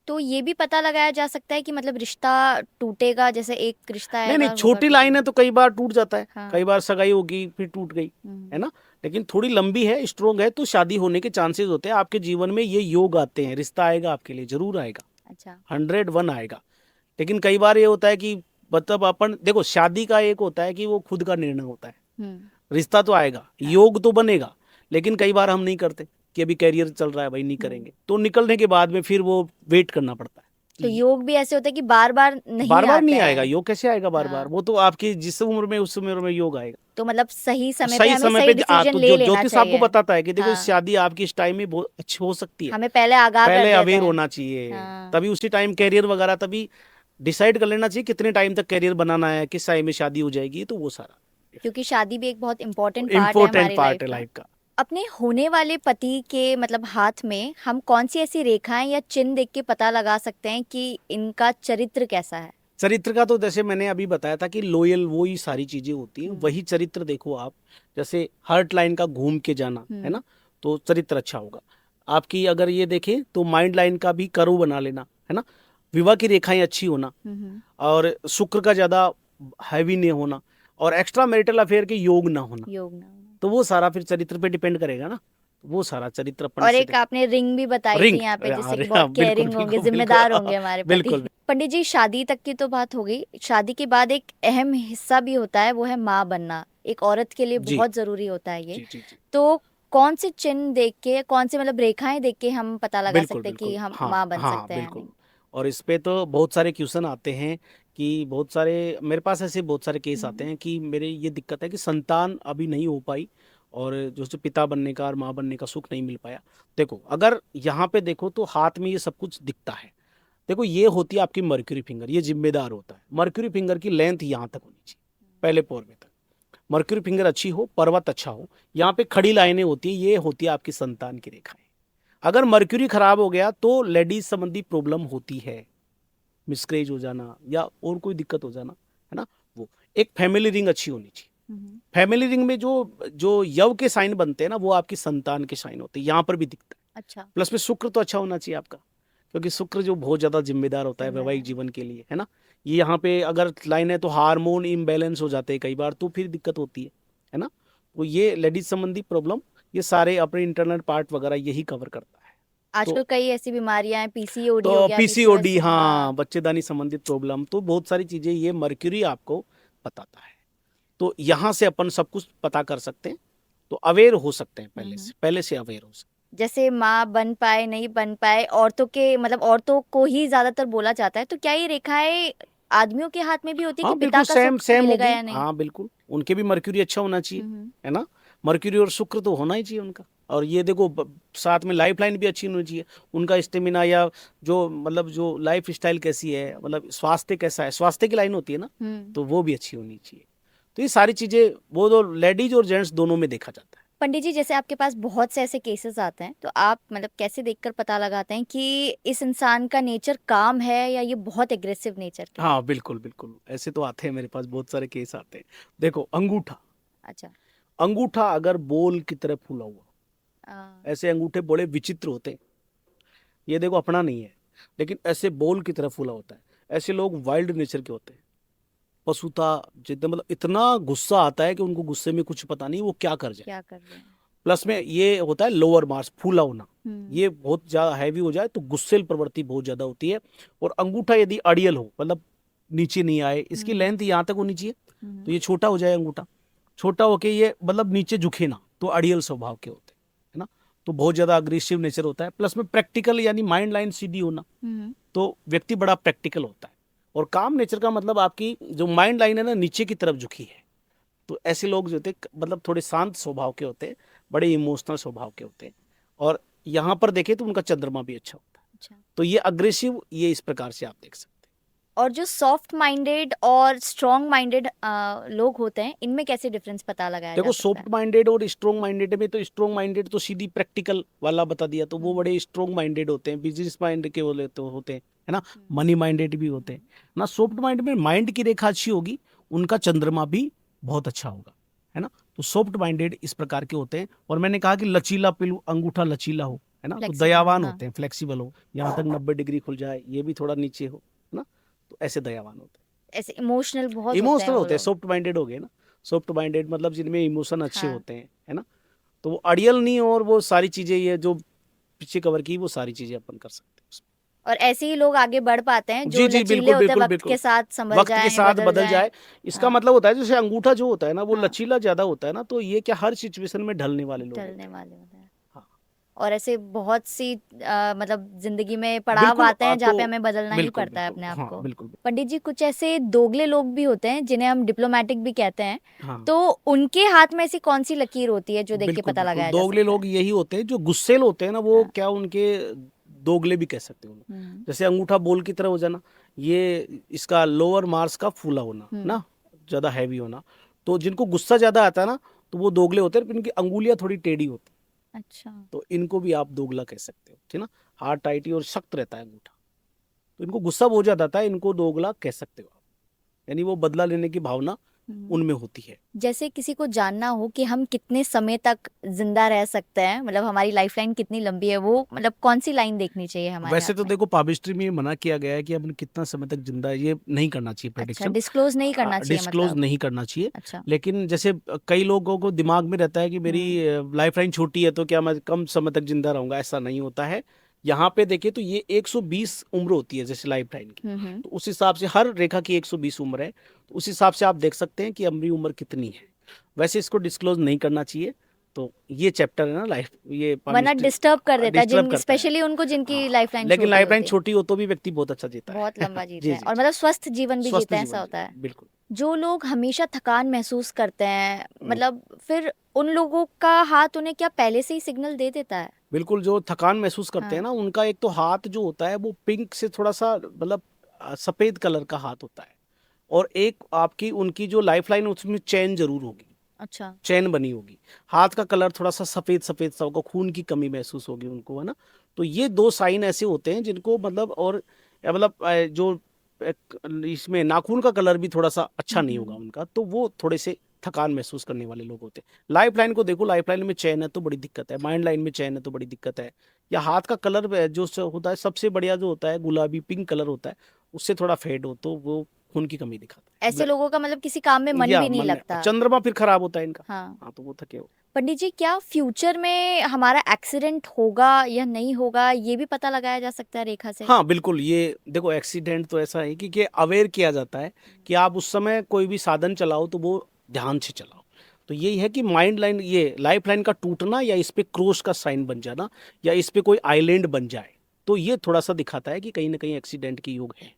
तो ये भी पता लगाया जा सकता है कि मतलब रिश्ता टूटेगा, जैसे एक रिश्ता नहीं नहीं, आएगा होगा छोटी लाइन है तो कई बार टूट जाता है, हाँ। कई बार सगाई होगी फिर टूट गई, है ना। लेकिन थोड़ी लंबी है, स्ट्रोंग है, तो शादी होने के चांसेस होते हैं। आपके जीवन में ये योग आते हैं, रिश्ता आएगा आपके लिए, जरूर आएगा, अच्छा 101 आएगा। लेकिन कई बार ये होता है कि मतलब अपन देखो, शादी का एक होता है कि वो खुद का निर्णय होता है, रिश्ता तो आएगा, योग तो बनेगा, लेकिन कई बार हम नहीं करते कि अभी कैरियर चल रहा है भाई, नहीं करेंगे, तो निकलने के बाद में फिर वो वेट करना पड़ता है। तो योग भी ऐसे होता है कि बार बार नहीं बार बार आते नहीं आएगा हैं। योग, कैसे आएगा बार बार, हाँ। वो तो आपकी जिस उम्र में उस उम्र में योग आएगा। तो मतलब सही समय पे सही हमें समय सही पे डिसीजन तो ले लेना ज्योतिष आपको चाहिए। बताता है कि देखो हाँ। शादी आपकी इस टाइम में बहुत अच्छी हो सकती है, हमें पहले आगाह कर पहले देते अवेयर हैं। होना चाहिए, हाँ। तभी उसी टाइम कैरियर वगैरह तभी डिसाइड कर लेना चाहिए कितने टाइम तक कैरियर बनाना है, किस टाइम में शादी हो जाएगी, तो वो सारा क्योंकि शादी भी एक बहुत इम्पोर्टेंट पार्ट है इम्पोर्टेंट हमारी पार्ट लाइफ है का। लाइफ का। अपने होने वाले पति के मतलब हाथ में हम कौन सी ऐसी रेखाएं या चिन्ह देख के पता लगा सकते हैं कि इनका चरित्र कैसा है? चरित्र का तो जैसे मैंने अभी बताया था कि लोयल, वो ही सारी चीजें होती हैं, वही चरित्र देखो आप। जैसे हार्ट लाइन का घूम के जाना है ना, तो चरित्र अच्छा होगा। आपकी अगर ये देखें तो माइंड लाइन का भी कर्व बना लेना, है ना, विवाह की रेखाएं अच्छी होना, और शुक्र का ज्यादा हैवी नहीं होना, और एक्स्ट्रा मैरिटल अफेयर के योग ना होना, योग ना होना। तो वो सारा फिर चरित्र पे डिपेंड करेगा ना, वो सारा चरित्र अपन और से एक आपने रिंग भी बताई रिंग, थी यहाँ पे, जिससे अरे कि हाँ, बहुत बिल्कुल केयरिंग होंगे, बिल्कुल जिम्मेदार बिल्कुल होंगे हमारे पति। बिल्कुल। पंडित जी, शादी तक की तो बात हो गई, शादी के बाद एक अहम हिस्सा भी होता है, वो है माँ बनना। एक औरत के लिए जी बहुत जरूरी होता है ये। जी जी जी, तो कौन से चिन्ह देख के, कौन से मतलब रेखाएं देख के हम पता लगा बिल्कुल सकते हैं कि बिल्कुल, हम हाँ माँ बन हाँ सकते हैं या बिल्कुल। नहीं? और इस पे तो बहुत सारे क्वेश्चन आते हैं कि बहुत सारे, मेरे पास ऐसे बहुत सारे केस आते हैं कि मेरे ये दिक्कत है कि संतान अभी नहीं हो पाई, और जो से पिता बनने का और माँ बनने का सुख नहीं मिल पाया। देखो अगर यहाँ पे देखो तो हाथ में ये सब कुछ दिखता है। देखो ये होती है आपकी मर्क्यूरी फिंगर, ये जिम्मेदार होता है। मर्क्यूरी फिंगर की लेंथ यहाँ तक होनी चाहिए, पहले पोर में तक। मर्क्यूरी फिंगर अच्छी हो, पर्वत अच्छा हो, यहाँ पे खड़ी लाइनें होती है, ये होती है आपकी संतान की रेखाएं। अगर मर्क्यूरी खराब हो गया तो लेडीज संबंधी प्रॉब्लम होती है, मिसकैरेज हो जाना या और कोई दिक्कत हो जाना, है ना। वो एक फैमिली रिंग अच्छी होनी चाहिए। फैमिली रिंग में जो जो यव के साइन बनते हैं ना, वो आपकी संतान के साइन होते हैं, यहाँ पर भी दिखता है। अच्छा। प्लस में शुक्र तो अच्छा होना चाहिए आपका, क्योंकि शुक्र जो बहुत ज्यादा जिम्मेदार होता है वैवाहिक जिम्मेदार। जीवन के लिए, है ना। ये यहाँ पे अगर लाइन है तो हार्मोन इम्बैलेंस हो जाते हैं कई बार, तो फिर दिक्कत होती है ना। तो ये लेडीज संबंधी प्रॉब्लम, ये सारे अपने इंटरनल पार्ट वगैरह यही कवर करता है। तो आजकल कई ऐसी बीमारियां हैं, पीसीओडी हो तो गया, पीसीओडी, पीसीओएस। हाँ, बच्चेदानी संबंधित प्रॉब्लम, तो बहुत सारी चीजें ये मर्क्यूरी आपको बताता है। तो यहाँ से अपन सब कुछ पता कर सकते हैं, तो अवेयर हो सकते हैं, पहले से अवेयर हो सकते हैं। जैसे माँ बन पाए नहीं बन पाए, औरतों के मतलब औरतों को ही ज्यादातर बोला जाता है, तो क्या ये रेखाएं आदमियों के हाथ में भी होती है हाँ कि पिता बिल्कुल, का सेम सुख सेम मिलेगा होगी, या नहीं? हाँ बिल्कुल, उनके भी मर्क्यूरी अच्छा होना चाहिए, है ना। मर्क्यूरी और शुक्र तो होना ही चाहिए उनका। और ये देखो साथ में लाइफ लाइन भी अच्छी होनी चाहिए, उनका स्टेमिना, या जो मतलब जो लाइफ स्टाइल कैसी है, मतलब स्वास्थ्य कैसा है, स्वास्थ्य की लाइन होती है ना, तो वो भी अच्छी होनी चाहिए। तो ये सारी चीजें वो तो लेडीज और जेंट्स दोनों में देखा जाता है। पंडित जी, जैसे आपके पास बहुत से ऐसे केसेस आते हैं, तो आप मतलब कैसे देखकर पता लगाते हैं कि इस इंसान का नेचर काम है या ये बहुत एग्रेसिव नेचर का है? हाँ बिल्कुल बिल्कुल, ऐसे तो आते हैं मेरे पास, बहुत सारे केस आते हैं। देखो अंगूठा, अच्छा। अंगूठा अगर बोल की तरह फूला हुआ, आ, ऐसे अंगूठे बड़े विचित्र होते हैं। ये देखो अपना नहीं है, लेकिन ऐसे बोल की तरह फूला होता है। ऐसे लोग वाइल्ड नेचर के होते हैं, पशुता जितना, मतलब इतना गुस्सा आता है कि उनको गुस्से में कुछ पता नहीं वो क्या कर जाए। क्या कर रहे हैं? प्लस में ये होता है लोअर मार्स, फूला होना, ये बहुत ज्यादा हैवी हो जाए तो गुस्सेल प्रवृत्ति बहुत ज्यादा होती है। और अंगूठा यदि अड़ियल हो, मतलब नीचे नहीं आए, इसकी लेंथ यहाँ तक होनी चाहिए, तो ये छोटा हो जाए अंगूठा, छोटा होके ये मतलब नीचे झुके ना, तो अड़ियल स्वभाव के होते हैं, है ना। तो बहुत ज्यादा अग्रेसिव नेचर होता है। प्लस में प्रैक्टिकल, यानी माइंड लाइन सीधी होना, तो व्यक्ति बड़ा प्रैक्टिकल होता है। और काम नेचर का मतलब आपकी जो माइंड लाइन है ना, नीचे की तरफ झुकी है। तो ऐसे लोग जो होते मतलब थोड़े शांत स्वभाव के होते हैं, बड़े इमोशनल स्वभाव के होते हैं। और यहाँ पर देखें तो उनका चंद्रमा भी अच्छा होता है। अच्छा। तो ये अग्रेसिव, ये इस प्रकार से आप देख सकते हैं। और जो सॉफ्ट माइंडेड और स्ट्रॉन्ग माइंडेड लोग होते हैं, इनमें कैसे डिफरेंस पता लगाया जा देखो सकता सॉफ्ट है? माइंडेड और स्ट्रॉन्ग माइंडेड में, तो स्ट्रॉन्ग माइंडेड तो सीधी प्रैक्टिकल वाला बता दिया, तो वो बड़े स्ट्रॉन्ग माइंडेड होते हैं, बिजनेस माइंड के बोले तो होते हैं, है ना, मनी माइंडेड भी होते हैं ना। सॉफ्ट माइंड में माइंड की रेखा अच्छी होगी, उनका चंद्रमा भी बहुत अच्छा होगा, है ना। तो सॉफ्ट माइंडेड इस प्रकार के होते हैं। और मैंने कहा कि लचीला अंगूठा लचीला हो, है ना, तो Flexible, दयावान हाँ। होते हैं, फ्लेक्सिबल हो, यहाँ तक 90 डिग्री खुल जाए, ये भी थोड़ा नीचे हो, है ना, तो ऐसे दयावान होते ऐसे इमोशनल हैं। बहुत होते हैं इमोशनल वो होते हैं, लोग। सॉफ्ट माइंडेड हो गए ना। सॉफ्ट माइंडेड मतलब जिनमें इमोशन अच्छे हाँ। होते हैं, है ना, तो वो अड़ियल नहीं, और वो सारी चीजें ये जो पीछे कवर की वो सारी चीजें अपन कर सकते हैं उसमें। और ऐसे ही लोग आगे बढ़ पाते हैं जो जी जी, लचीले बिल्कुल होते हैं, बिल्कुल वक्त बिल्कुल। के साथ संभल वक्त के जाएं, साथ बदल बदल जाएं। जाए, इसका हाँ। मतलब होता है जैसे अंगूठा जो होता है ना, वो हाँ, लचीला ज्यादा होता है ना, तो ये क्या हर सिचुएशन में ढलने वाले लोग होते ढलने हैं। वाले होते हैं। हाँ, और ऐसे बहुत सी मतलब जिंदगी में पड़ाव बिल्कुल। आते हैं जहाँ तो पे हमें बदलना ही बिल्कुल पड़ता है बिल्कुल, अपने आप हाँ को। बिल्कुल। पंडित जी, कुछ ऐसे दोगले लोग भी होते हैं जिन्हें हम डिप्लोमेटिक भी कहते हैं, हाँ, तो उनके हाथ में ऐसी कौन सी लकीर होती है जो देख के बिल्कुल पता बिल्कुल, लगाया जा दोगले सकता लोग है? यही होते हैं जो गुस्सैल होते हैं ना, वो हाँ। क्या उनके दोगले भी कह सकते हो। हम्म। जैसे अंगूठा बोल की तरह हो जाना, ये इसका लोअर मार्स का फूला होना हम्म। ना, ज्यादा हैवी होना, तो जिनको गुस्सा ज्यादा आता है ना, तो वो दोगले होते हैं, पर इनकी अंगुलियां थोड़ी टेढ़ी होती हैं, अच्छा। तो इनको भी आप दोगला कह सकते हो, ठीक ना। हाथ टाइटी और सख्त रहता है अंगूठा, तो इनको गुस्सा बहुत ज्यादा आता है, इनको दोगला कह सकते हो आप, यानी वो बदला लेने की भावना हम्म। उनमें होती है। जैसे किसी को जानना हो कि हम कितने समय तक जिंदा रह सकते हैं, मतलब हमारी लाइफ लाइन कितनी लंबी है, वो मतलब कौन सी लाइन देखनी चाहिए हमारे वैसे हाथ तो में? देखो पाबिस्ट्री में ये मना किया गया है कि अपन कितना समय तक जिंदा है, ये नहीं करना चाहिए अच्छा, प्रेडिक्शन, डिस्क्लोज नहीं करना चाहिए डिस्क्लोज मतलब? नहीं करना चाहिए। अच्छा। लेकिन जैसे कई लोगों को दिमाग में रहता है कि मेरी हम्म। लाइफ लाइन छोटी है, तो क्या मैं कम समय तक जिंदा रहूंगा, ऐसा नहीं होता है। यहाँ पे देखिए तो ये 120 उम्र होती है जैसे लाइफ लाइन की, हम्म। तो उस हिसाब से हर रेखा की 120 उम्र है, तो उस हिसाब से आप देख सकते हैं कि हमारी उम्र कितनी है। वैसे इसको डिस्क्लोज नहीं करना चाहिए, तो ये चैप्टर है ना लाइफ, ये वरना डिस्टर्ब कर देता है डिस्टर्ब जिन, करता है। स्पेशली उनको जिनकी हाँ, लाइफ लाइन लेकिन छोटी लाइफ लाइन होती है। छोटी हो तो भी व्यक्ति बहुत अच्छा जीता बहुत है। लंबा जीते जी हैं जी और जी, मतलब स्वस्थ जीवन भी स्वस्थ जीते हैं, ऐसा जीवन होता जीते है। हैं, बिल्कुल। जो लोग हमेशा थकान महसूस करते हैं, हम्म, मतलब फिर उन लोगों का हाथ उन्हें क्या पहले से ही सिग्नल दे देता है? बिल्कुल, जो थकान महसूस करते हैं हाँ। ना, उनका एक तो हाथ जो होता है वो पिंक से थोड़ा सा मतलब सफेद कलर का हाथ होता है, और एक आपकी उनकी जो लाइफ लाइन उसमें चैन जरूर होगी, अच्छा। चैन बनी होगी। हाथ का कलर थोड़ा सा सफेद सफेद सा होगा, खून की कमी महसूस होगी उनको, है ना। तो ये दो साइन ऐसे होते हैं जिनको मतलब, और मतलब जो इसमें नाखून का कलर भी थोड़ा सा अच्छा नहीं होगा हम्म। उनका, तो वो थोड़े से थकान महसूस करने वाले लोग होते हैं। लाइफ लाइन को देखो, लाइफ लाइन में चैन है तो बड़ी दिक्कत है, माइंड लाइन में चैन है तो बड़ी दिक्कत है। या हाथ का कलर जो होता है सबसे बढ़िया जो होता है गुलाबी पिंक कलर होता है, उससे थोड़ा फेड हो तो वो खून की कमी दिखाता ऐसे है। लोगों का मतलब किसी काम में मन या भी नहीं मन लगता। चंद्रमा फिर खराब होता है इनका। हाँ। हाँ, तो वो थके हो। पंडित जी, क्या फ्यूचर में हमारा एक्सीडेंट होगा या नहीं होगा, ये भी पता लगाया जा सकता है रेखा से? हाँ बिल्कुल, ये देखो एक्सीडेंट तो ऐसा है कि अवेयर किया जाता है कि आप उस समय कोई भी साधन चलाओ तो वो ध्यान से चलाओ। तो यही है कि माइंड लाइन, ये लाइफ लाइन का टूटना, या इस पे क्रॉस का साइन बन जाना, या इस पे कोई आइलैंड बन जाए, तो ये थोड़ा सा दिखाता है कि कहीं ना कहीं एक्सीडेंट की योग है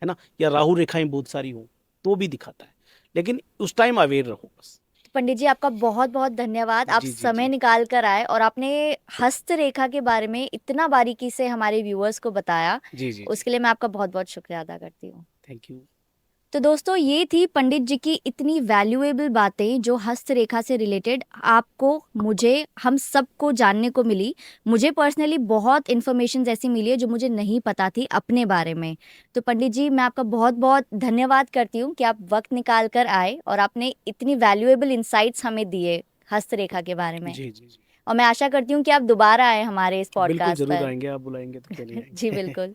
ना। या राहु रेखाएं बहुत सारी हो तो भी दिखाता है, लेकिन उस टाइम अवेयर रहो बस। पंडित जी, आपका बहुत बहुत धन्यवाद, आप जी जी समय जी निकाल कर आए और आपने हस्त रेखा के बारे में इतना बारीकी से हमारे व्यूअर्स को बताया। जी जी जी, उसके लिए मैं आपका बहुत बहुत शुक्रिया अदा करती हूँ। Thank you. तो दोस्तों, ये थी पंडित जी की इतनी वैल्यूएबल बातें जो हस्त रेखा से रिलेटेड आपको, मुझे, हम सबको जानने को मिली। मुझे पर्सनली बहुत इन्फॉर्मेशन ऐसी मिली है जो मुझे नहीं पता थी अपने बारे में। तो पंडित जी, मैं आपका बहुत बहुत धन्यवाद करती हूँ कि आप वक्त निकाल कर आए और आपने इतनी वैल्यूएबल इंसाइट्स हमें दिए हस्त रेखा के बारे में। जी जी जी, और मैं आशा करती हूँ कि आप दोबारा आए हमारे इस बिल्कुल पॉडकास्ट जरूर पर। आएंगे, आप बुलाएंगे तो क्यों नहीं जी आएंगे। बिल्कुल।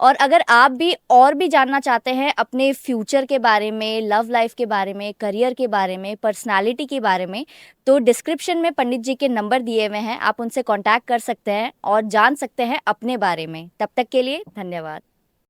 और अगर आप भी और भी जानना चाहते हैं अपने फ्यूचर के बारे में, लव लाइफ के बारे में, करियर के बारे में, पर्सनालिटी के बारे में, तो डिस्क्रिप्शन में पंडित जी के नंबर दिए हुए हैं, आप उनसे कांटेक्ट कर सकते हैं और जान सकते हैं अपने बारे में। तब तक के लिए धन्यवाद।